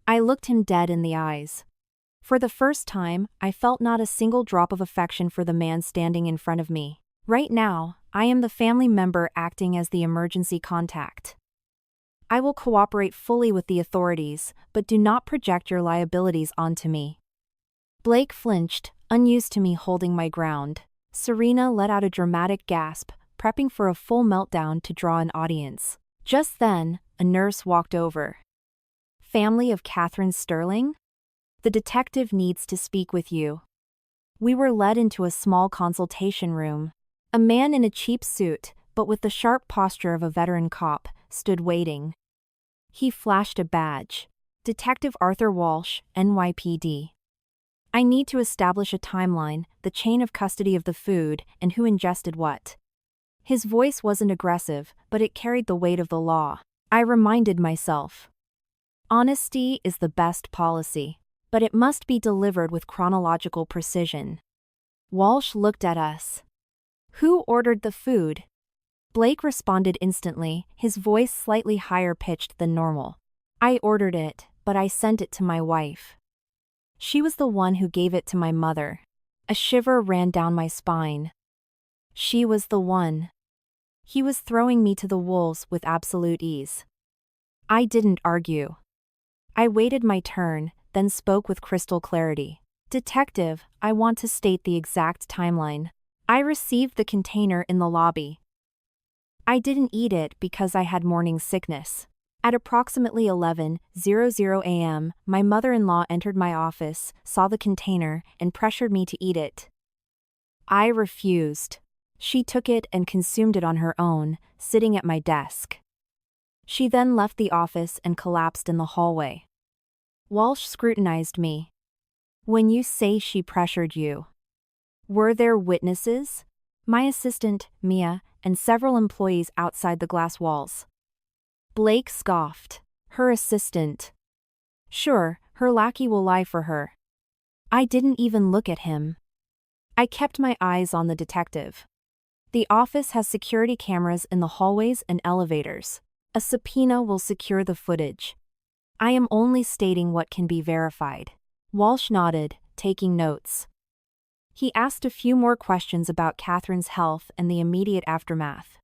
I looked him dead in the eyes. For the first time, I felt not a single drop of affection for the man standing in front of me. Right now, I am the family member acting as the emergency contact. I will cooperate fully with the authorities, but do not project your liabilities onto me. Blake flinched, unused to me holding my ground. Serena let out a dramatic gasp, prepping for a full meltdown to draw an audience. Just then, a nurse walked over. family of Catherine Sterling? The detective needs to speak with you. We were led into a small consultation room. A man in a cheap suit, but with the sharp posture of a veteran cop, stood waiting. He flashed a badge. Detective Arthur Walsh, NYPD. I need to establish a timeline, the chain of custody of the food, and who ingested what. His voice wasn't aggressive, but it carried the weight of the law. I reminded myself. Honesty is the best policy, but it must be delivered with chronological precision. Walsh looked at us. Who ordered the food? Blake responded instantly, his voice slightly higher pitched than normal. I ordered it, but I sent it to my wife. She was the one who gave it to my mother. A shiver ran down my spine. She was the one. He was throwing me to the wolves with absolute ease. I didn't argue. I waited my turn, then spoke with crystal clarity. Detective, I want to state the exact timeline. I received the container in the lobby. I didn't eat it because I had morning sickness. At approximately 11:00 a.m., my mother-in-law entered my office, saw the container, and pressured me to eat it. I refused. She took it and consumed it on her own, sitting at my desk. She then left the office and collapsed in the hallway. Walsh scrutinized me. When you say she pressured you, were there witnesses? My assistant, Mia, and several employees outside the glass walls. Blake scoffed. Her assistant. Sure, her lackey will lie for her. I didn't even look at him. I kept my eyes on the detective. The office has security cameras in the hallways and elevators. A subpoena will secure the footage. I am only stating what can be verified. Walsh nodded, taking notes. He asked a few more questions about Catherine's health and the immediate aftermath.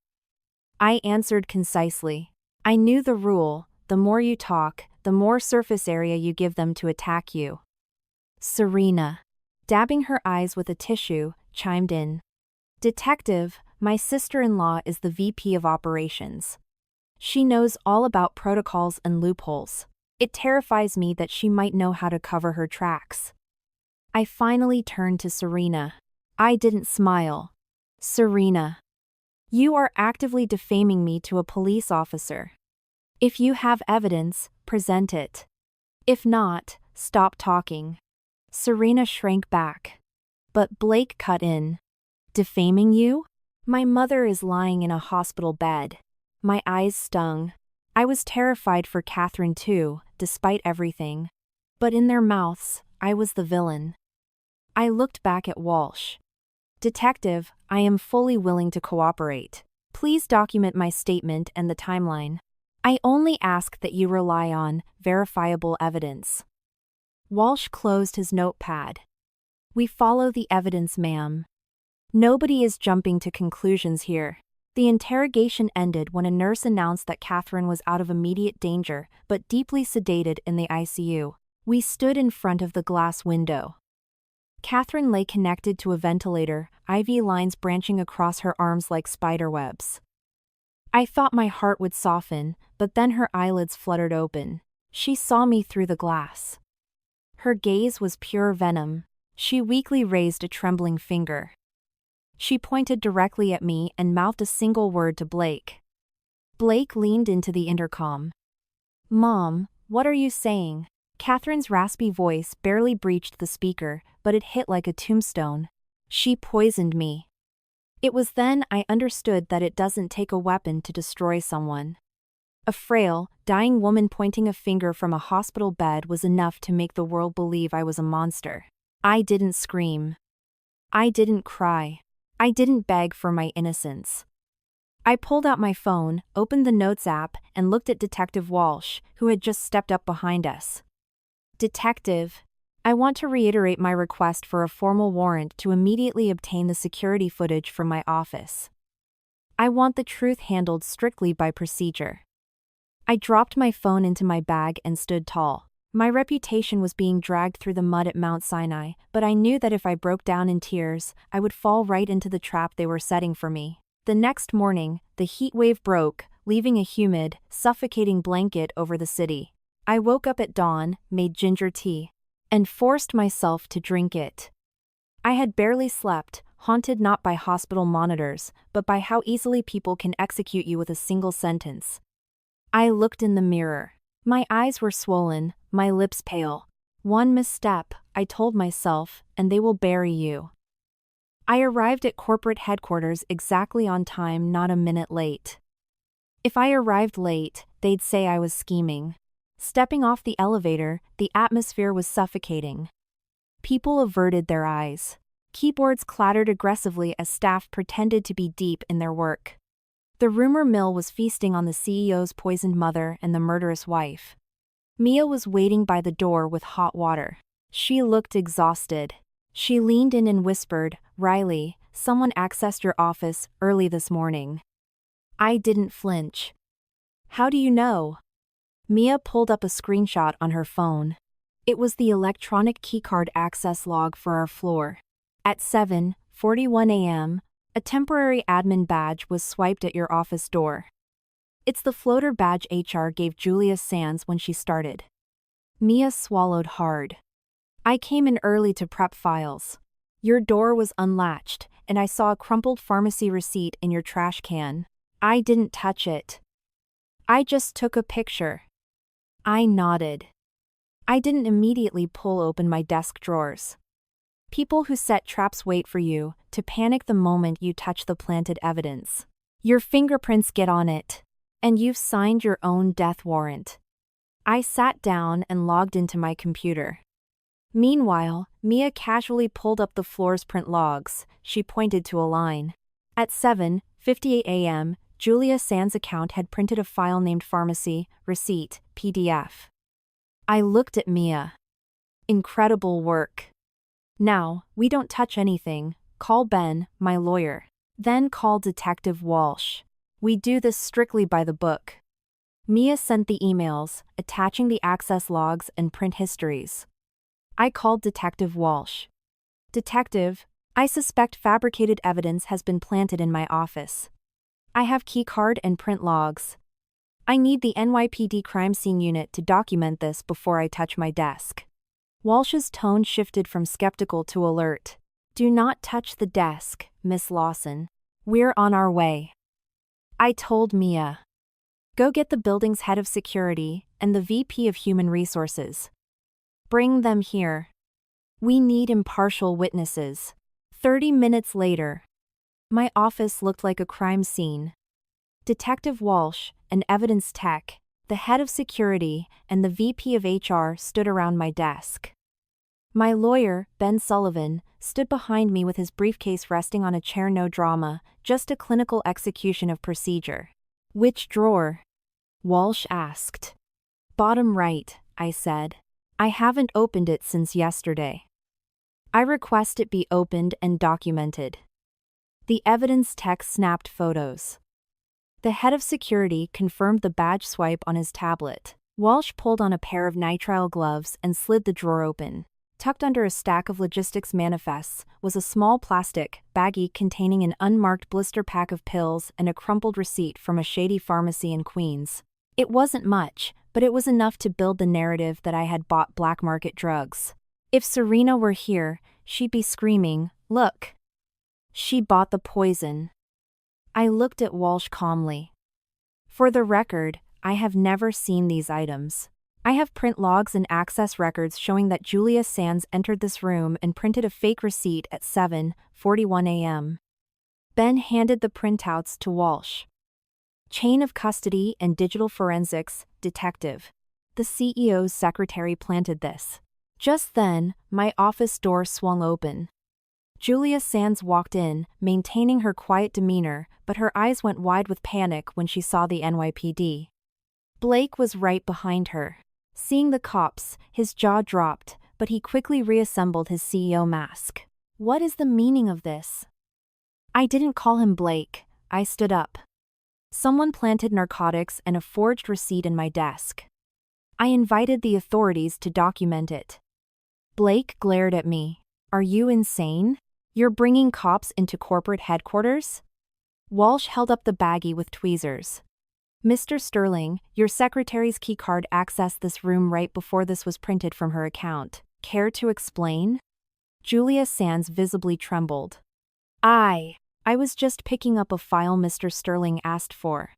I answered concisely. I knew the rule, the more you talk, the more surface area you give them to attack you. Serena, dabbing her eyes with a tissue, chimed in. Detective, my sister-in-law is the VP of operations. She knows all about protocols and loopholes. It terrifies me that she might know how to cover her tracks. I finally turned to Serena. I didn't smile. Serena, you are actively defaming me to a police officer. If you have evidence, present it. If not, stop talking. Serena shrank back. But Blake cut in. Defaming you? My mother is lying in a hospital bed. My eyes stung. I was terrified for Catherine too, despite everything. But in their mouths, I was the villain. I looked back at Walsh. Detective, I am fully willing to cooperate. Please document my statement and the timeline. I only ask that you rely on verifiable evidence. Walsh closed his notepad. We follow the evidence, ma'am. Nobody is jumping to conclusions here. The interrogation ended when a nurse announced that Catherine was out of immediate danger, but deeply sedated in the ICU. We stood in front of the glass window. Catherine lay connected to a ventilator, IV lines branching across her arms like spiderwebs. I thought my heart would soften, but then her eyelids fluttered open. She saw me through the glass. Her gaze was pure venom. She weakly raised a trembling finger. She pointed directly at me and mouthed a single word to Blake. Blake leaned into the intercom. Mom, what are you saying? Catherine's raspy voice barely breached the speaker, but it hit like a tombstone. She poisoned me. It was then I understood that it doesn't take a weapon to destroy someone. A frail, dying woman pointing a finger from a hospital bed was enough to make the world believe I was a monster. I didn't scream. I didn't cry. I didn't beg for my innocence. I pulled out my phone, opened the Notes app, and looked at Detective Walsh, who had just stepped up behind us. Detective, I want to reiterate my request for a formal warrant to immediately obtain the security footage from my office. I want the truth handled strictly by procedure. I dropped my phone into my bag and stood tall. My reputation was being dragged through the mud at Mount Sinai, but I knew that if I broke down in tears, I would fall right into the trap they were setting for me. The next morning, the heat wave broke, leaving a humid, suffocating blanket over the city. I woke up at dawn, made ginger tea, and forced myself to drink it. I had barely slept, haunted not by hospital monitors, but by how easily people can execute you with a single sentence. I looked in the mirror. My eyes were swollen, my lips pale. One misstep, I told myself, and they will bury you. I arrived at corporate headquarters exactly on time, not a minute late. If I arrived late, they'd say I was scheming. Stepping off the elevator, the atmosphere was suffocating. People averted their eyes. Keyboards clattered aggressively as staff pretended to be deep in their work. The rumor mill was feasting on the CEO's poisoned mother and the murderous wife. Mia was waiting by the door with hot water. She looked exhausted. She leaned in and whispered, "Riley, someone accessed your office early this morning." I didn't flinch. "How do you know?" Mia pulled up a screenshot on her phone. It was the electronic keycard access log for our floor. At 7:41 a.m., a temporary admin badge was swiped at your office door. It's the floater badge HR gave Julia Sands when she started. Mia swallowed hard. I came in early to prep files. Your door was unlatched, and I saw a crumpled pharmacy receipt in your trash can. I didn't touch it. I just took a picture. I nodded. I didn't immediately pull open my desk drawers. People who set traps wait for you to panic the moment you touch the planted evidence. Your fingerprints get on it, and you've signed your own death warrant. I sat down and logged into my computer. Meanwhile, Mia casually pulled up the floor's print logs. She pointed to a line. At 7:58 a.m., Julia Sands' account had printed a file named Pharmacy Receipt PDF. I looked at Mia. Incredible work. Now, we don't touch anything. Call Ben, my lawyer. Then call Detective Walsh. We do this strictly by the book. Mia sent the emails, attaching the access logs and print histories. I called Detective Walsh. "Detective, I suspect fabricated evidence has been planted in my office. I have keycard and print logs. I need the NYPD crime scene unit to document this before I touch my desk." Walsh's tone shifted from skeptical to alert. "Do not touch the desk, Miss Lawson. We're on our way." I told Mia. "Go get the building's head of security and the VP of Human Resources. Bring them here. We need impartial witnesses." 30 minutes later, my office looked like a crime scene. Detective Walsh, an evidence tech, the head of security, and the VP of HR stood around my desk. My lawyer, Ben Sullivan, stood behind me with his briefcase resting on a chair. No drama, just a clinical execution of procedure. "Which drawer?" Walsh asked. "Bottom right," I said. "I haven't opened it since yesterday. I request it be opened and documented." The evidence tech snapped photos. The head of security confirmed the badge swipe on his tablet. Walsh pulled on a pair of nitrile gloves and slid the drawer open. Tucked under a stack of logistics manifests was a small plastic baggie containing an unmarked blister pack of pills and a crumpled receipt from a shady pharmacy in Queens. It wasn't much, but it was enough to build the narrative that I had bought black market drugs. If Serena were here, she'd be screaming, "Look! She bought the poison." I looked at Walsh calmly. "For the record, I have never seen these items. I have print logs and access records showing that Julia Sands entered this room and printed a fake receipt at 7:41 a.m. Ben handed the printouts to Walsh. "Chain of custody and digital forensics, detective. The CEO's secretary planted this." Just then, my office door swung open. Julia Sands walked in, maintaining her quiet demeanor, but her eyes went wide with panic when she saw the NYPD. Blake was right behind her. Seeing the cops, his jaw dropped, but he quickly reassembled his CEO mask. "What is the meaning of this?" I didn't call him Blake. I stood up. "Someone planted narcotics and a forged receipt in my desk. I invited the authorities to document it." Blake glared at me. "Are you insane? You're bringing cops into corporate headquarters?" Walsh held up the baggie with tweezers. Mr. Sterling, your secretary's keycard accessed this room right before this was printed from her account. Care to explain? Julia Sands visibly trembled. I was just picking up a file Mr. Sterling asked for.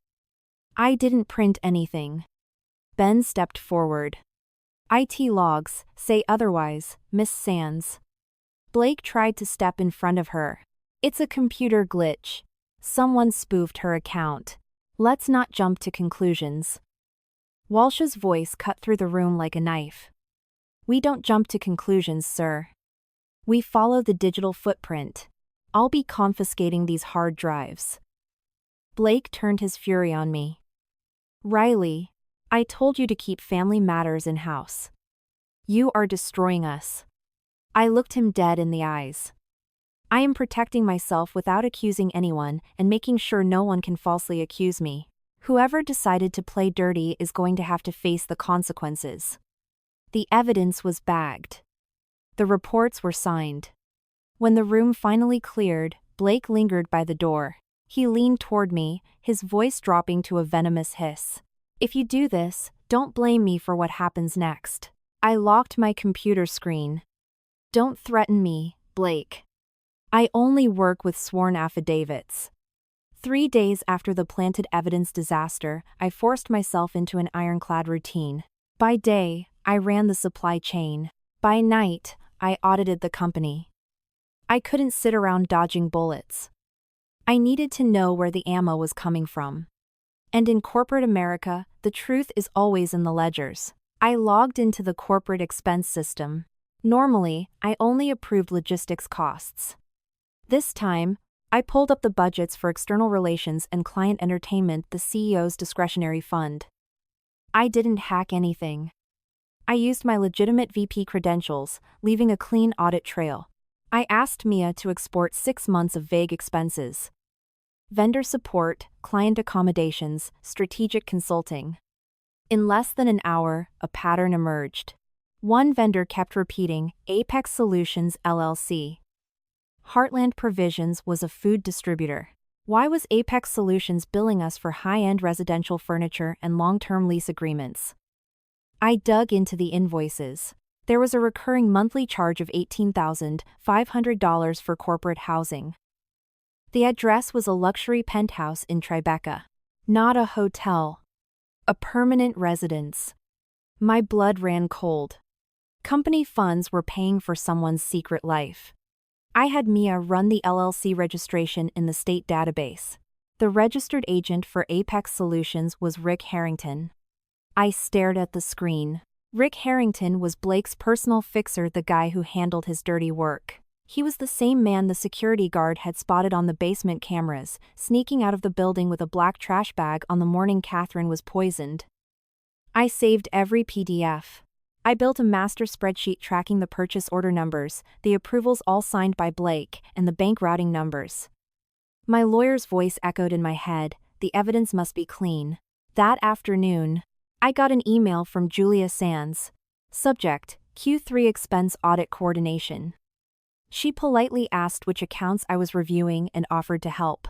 I didn't print anything. Ben stepped forward. IT logs say otherwise, Miss Sands. Blake tried to step in front of her. It's a computer glitch. Someone spoofed her account. Let's not jump to conclusions. Walsh's voice cut through the room like a knife. We don't jump to conclusions, sir. We follow the digital footprint. I'll be confiscating these hard drives. Blake turned his fury on me. Riley, I told you to keep family matters in-house. You are destroying us. I looked him dead in the eyes. I am protecting myself without accusing anyone and making sure no one can falsely accuse me. Whoever decided to play dirty is going to have to face the consequences. The evidence was bagged. The reports were signed. When the room finally cleared, Blake lingered by the door. He leaned toward me, his voice dropping to a venomous hiss. If you do this, don't blame me for what happens next. I locked my computer screen. Don't threaten me, Blake. I only work with sworn affidavits. 3 days after the planted evidence disaster, I forced myself into an ironclad routine. By day, I ran the supply chain. By night, I audited the company. I couldn't sit around dodging bullets. I needed to know where the ammo was coming from. And in corporate America, the truth is always in the ledgers. I logged into the corporate expense system. Normally, I only approved logistics costs. This time, I pulled up the budgets for external relations and client entertainment, the CEO's discretionary fund. I didn't hack anything. I used my legitimate VP credentials, leaving a clean audit trail. I asked Mia to export 6 months of vague expenses. Vendor support, client accommodations, strategic consulting. In less than an hour, a pattern emerged. One vendor kept repeating, Apex Solutions LLC. Heartland Provisions was a food distributor. Why was Apex Solutions billing us for high-end residential furniture and long-term lease agreements? I dug into the invoices. There was a recurring monthly charge of $18,500 for corporate housing. The address was a luxury penthouse in Tribeca. Not a hotel. A permanent residence. My blood ran cold. Company funds were paying for someone's secret life. I had Mia run the LLC registration in the state database. The registered agent for Apex Solutions was Rick Harrington. I stared at the screen. Rick Harrington was Blake's personal fixer, the guy who handled his dirty work. He was the same man the security guard had spotted on the basement cameras, sneaking out of the building with a black trash bag on the morning Catherine was poisoned. I saved every PDF. I built a master spreadsheet tracking the purchase order numbers, the approvals all signed by Blake, and the bank routing numbers. My lawyer's voice echoed in my head, the evidence must be clean. That afternoon, I got an email from Julia Sands. Subject, Q3 Expense Audit Coordination. She politely asked which accounts I was reviewing and offered to help.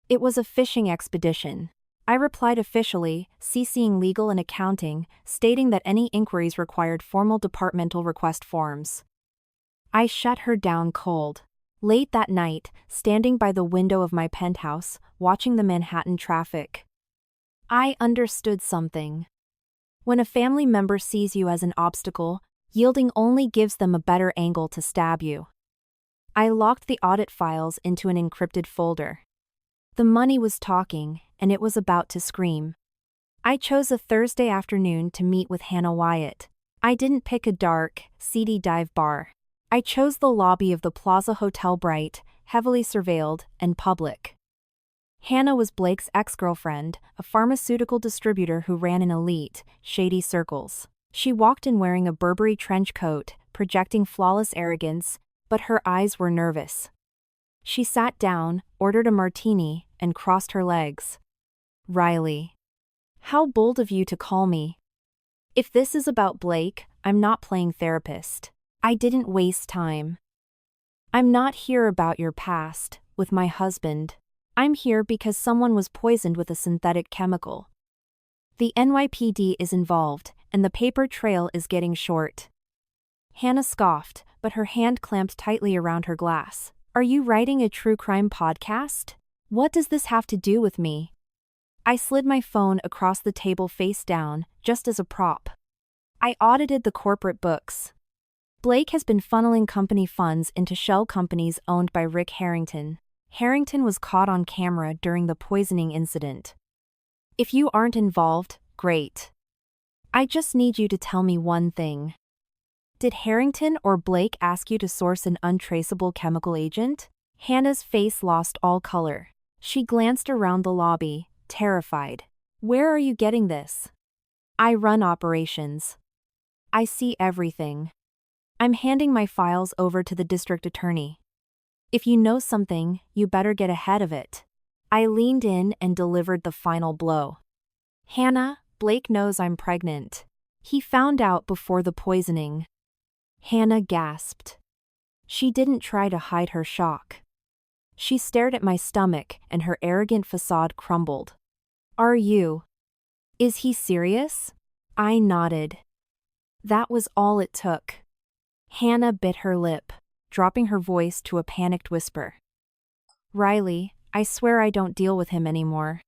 It was a fishing expedition. I replied officially, CCing legal and accounting, stating that any inquiries required formal departmental request forms. I shut her down cold. Late that night, standing by the window of my penthouse, watching the Manhattan traffic, I understood something. When a family member sees you as an obstacle, yielding only gives them a better angle to stab you. I locked the audit files into an encrypted folder. The money was talking, and it was about to scream. I chose a Thursday afternoon to meet with Hannah Wyatt. I didn't pick a dark, seedy dive bar. I chose the lobby of the Plaza Hotel, bright, heavily surveilled, and public. Hannah was Blake's ex-girlfriend, a pharmaceutical distributor who ran in elite, shady circles. She walked in wearing a Burberry trench coat, projecting flawless arrogance, but her eyes were nervous. She sat down, ordered a martini, and crossed her legs. Riley. How bold of you to call me. If this is about Blake, I'm not playing therapist. I didn't waste time. I'm not here about your past, with my husband. I'm here because someone was poisoned with a synthetic chemical. The NYPD is involved, and the paper trail is getting short. Hannah scoffed, but her hand clamped tightly around her glass. Are you writing a true crime podcast? What does this have to do with me? I slid my phone across the table face down, just as a prop. I audited the corporate books. Blake has been funneling company funds into shell companies owned by Rick Harrington. Harrington was caught on camera during the poisoning incident. If you aren't involved, great. I just need you to tell me one thing. Did Harrington or Blake ask you to source an untraceable chemical agent? Hannah's face lost all color. She glanced around the lobby, terrified. Where are you getting this? I run operations. I see everything. I'm handing my files over to the district attorney. If you know something, you better get ahead of it. I leaned in and delivered the final blow. Hannah, Blake knows I'm pregnant. He found out before the poisoning. Hannah gasped. She didn't try to hide her shock. She stared at my stomach and her arrogant facade crumbled. Are you? Is he serious? I nodded. That was all it took. Hannah bit her lip, dropping her voice to a panicked whisper. Riley, I swear I don't deal with him anymore.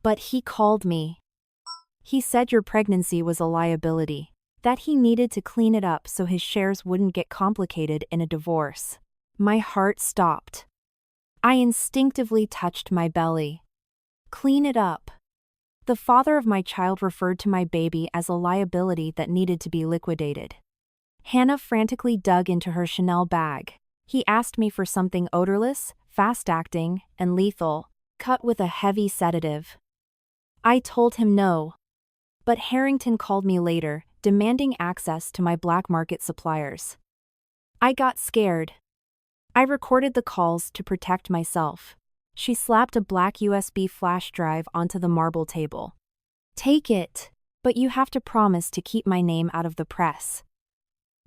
But he called me. He said your pregnancy was a liability, that he needed to clean it up so his shares wouldn't get complicated in a divorce. My heart stopped. I instinctively touched my belly. Clean it up. The father of my child referred to my baby as a liability that needed to be liquidated. Hannah frantically dug into her Chanel bag. He asked me for something odorless, fast-acting, and lethal, cut with a heavy sedative. I told him no. But Harrington called me later, demanding access to my black market suppliers. I got scared. I recorded the calls to protect myself. She slapped a black USB flash drive onto the marble table. Take it, but you have to promise to keep my name out of the press.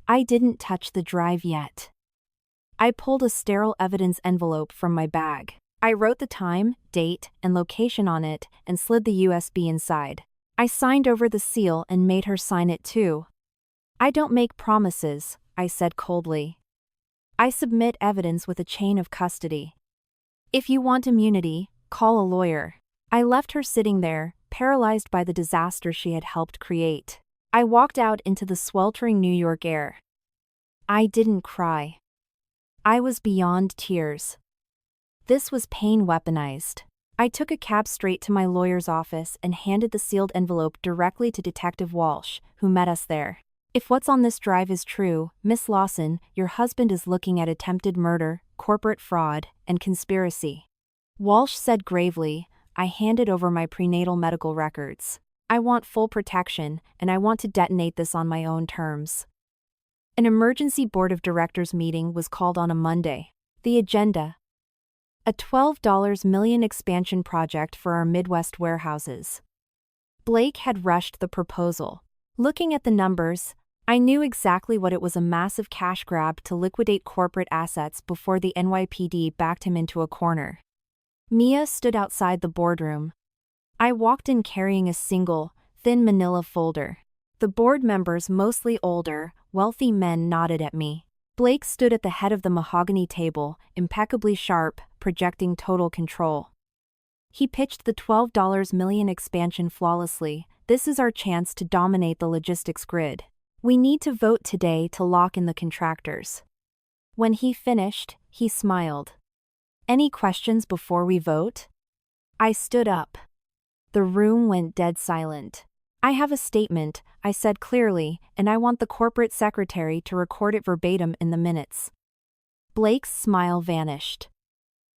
I didn't touch the drive yet. I pulled a sterile evidence envelope from my bag. I wrote the time, date, and location on it and slid the USB inside. I signed over the seal and made her sign it too. I don't make promises, I said coldly. I submit evidence with a chain of custody. If you want immunity, call a lawyer. I left her sitting there, paralyzed by the disaster she had helped create. I walked out into the sweltering New York air. I didn't cry. I was beyond tears. This was pain weaponized. I took a cab straight to my lawyer's office and handed the sealed envelope directly to Detective Walsh, who met us there. If what's on this drive is true, Miss Lawson, your husband is looking at attempted murder, corporate fraud, and conspiracy. Walsh said gravely, I handed over my prenatal medical records. I want full protection, and I want to detonate this on my own terms. An emergency board of directors meeting was called on a Monday. The agenda: a $12 million expansion project for our Midwest warehouses. Blake had rushed the proposal. Looking at the numbers, I knew exactly what it was: a massive cash grab to liquidate corporate assets before the NYPD backed him into a corner. Mia stood outside the boardroom. I walked in carrying a single, thin manila folder. The board members, mostly older, wealthy men, nodded at me. Blake stood at the head of the mahogany table, impeccably sharp, projecting total control. He pitched the $12 million expansion flawlessly. This is our chance to dominate the logistics grid. We need to vote today to lock in the contractors. When he finished, he smiled. Any questions before we vote? I stood up. The room went dead silent. I have a statement, I said clearly, and I want the corporate secretary to record it verbatim in the minutes. Blake's smile vanished.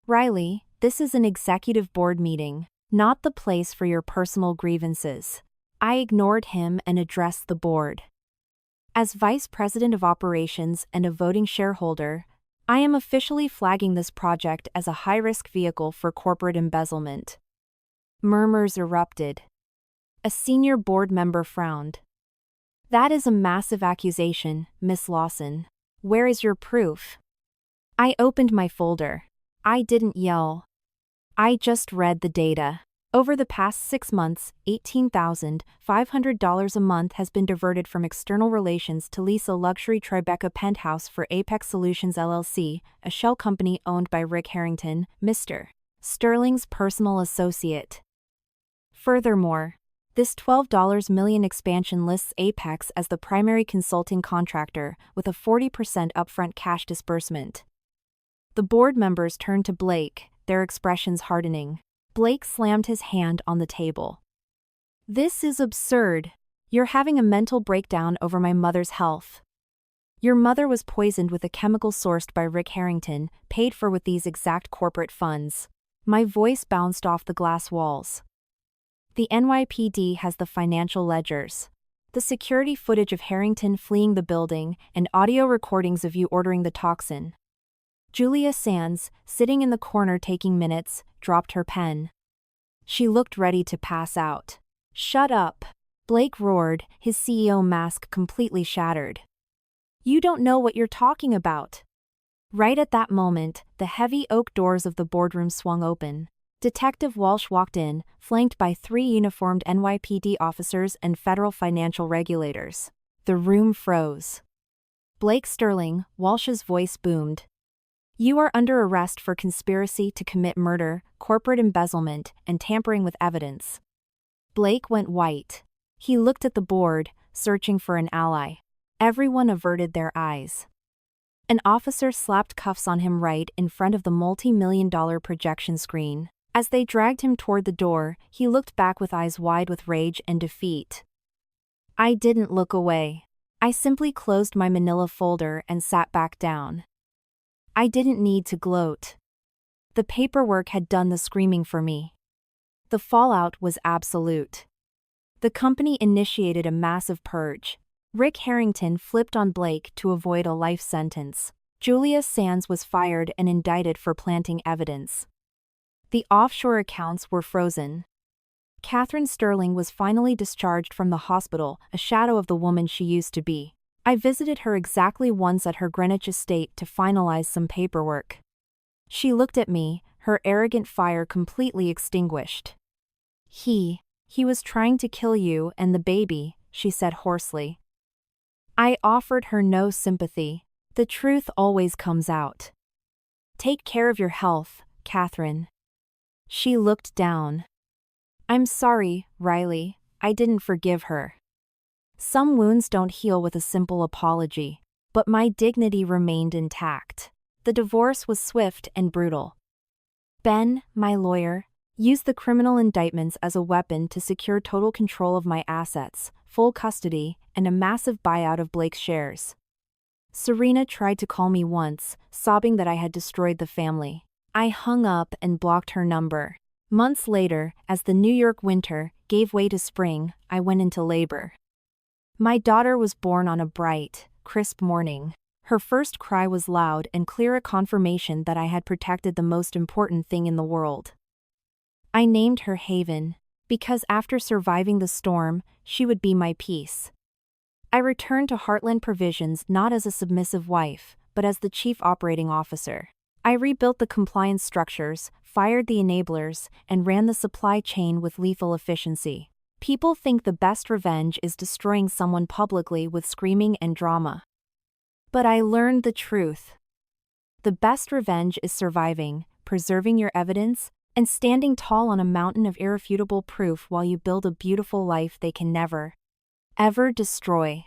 Riley, this is an executive board meeting, not the place for your personal grievances. I ignored him and addressed the board. As vice president of operations and a voting shareholder, I am officially flagging this project as a high-risk vehicle for corporate embezzlement. Murmurs erupted. A senior board member frowned. That is a massive accusation, Miss Lawson. Where is your proof? I opened my folder. I didn't yell. I just read the data. Over the past 6 months, $18,500 a month has been diverted from external relations to lease a luxury Tribeca penthouse for Apex Solutions LLC, a shell company owned by Rick Harrington, Mr. Sterling's personal associate. Furthermore, this $12 million expansion lists Apex as the primary consulting contractor, with a 40% upfront cash disbursement. The board members turned to Blake, their expressions hardening. Blake slammed his hand on the table. "This is absurd. You're having a mental breakdown over my mother's health. Your mother was poisoned with a chemical sourced by Rick Harrington, paid for with these exact corporate funds." My voice bounced off the glass walls. "The NYPD has the financial ledgers, the security footage of Harrington fleeing the building, and audio recordings of you ordering the toxin." Julia Sands, sitting in the corner taking minutes, dropped her pen. She looked ready to pass out. "Shut up," Blake roared, his CEO mask completely shattered. "You don't know what you're talking about." Right at that moment, the heavy oak doors of the boardroom swung open. Detective Walsh walked in, flanked by 3 uniformed NYPD officers and federal financial regulators. The room froze. "Blake Sterling," Walsh's voice boomed. "You are under arrest for conspiracy to commit murder, corporate embezzlement, and tampering with evidence." Blake went white. He looked at the board, searching for an ally. Everyone averted their eyes. An officer slapped cuffs on him right in front of the multi-million-dollar projection screen. As they dragged him toward the door, he looked back with eyes wide with rage and defeat. I didn't look away. I simply closed my manila folder and sat back down. I didn't need to gloat. The paperwork had done the screaming for me. The fallout was absolute. The company initiated a massive purge. Rick Harrington flipped on Blake to avoid a life sentence. Julia Sands was fired and indicted for planting evidence. The offshore accounts were frozen. Catherine Sterling was finally discharged from the hospital, a shadow of the woman she used to be. I visited her exactly once at her Greenwich estate to finalize some paperwork. She looked at me, her arrogant fire completely extinguished. He was trying to kill you and the baby," she said hoarsely. I offered her no sympathy. The truth always comes out. "Take care of your health, Catherine." She looked down. "I'm sorry, Riley, I didn't forgive her. Some wounds don't heal with a simple apology. But my dignity remained intact. The divorce was swift and brutal. Ben, my lawyer, used the criminal indictments as a weapon to secure total control of my assets, full custody, and a massive buyout of Blake's shares. Serena tried to call me once, sobbing that I had destroyed the family. I hung up and blocked her number. Months later, as the New York winter gave way to spring, I went into labor. My daughter was born on a bright, crisp morning. Her first cry was loud and clear, a confirmation that I had protected the most important thing in the world. I named her Haven, because after surviving the storm, she would be my peace. I returned to Heartland Provisions not as a submissive wife, but as the chief operating officer. I rebuilt the compliance structures, fired the enablers, and ran the supply chain with lethal efficiency. People think the best revenge is destroying someone publicly with screaming and drama. But I learned the truth. The best revenge is surviving, preserving your evidence, and standing tall on a mountain of irrefutable proof while you build a beautiful life they can never, ever destroy.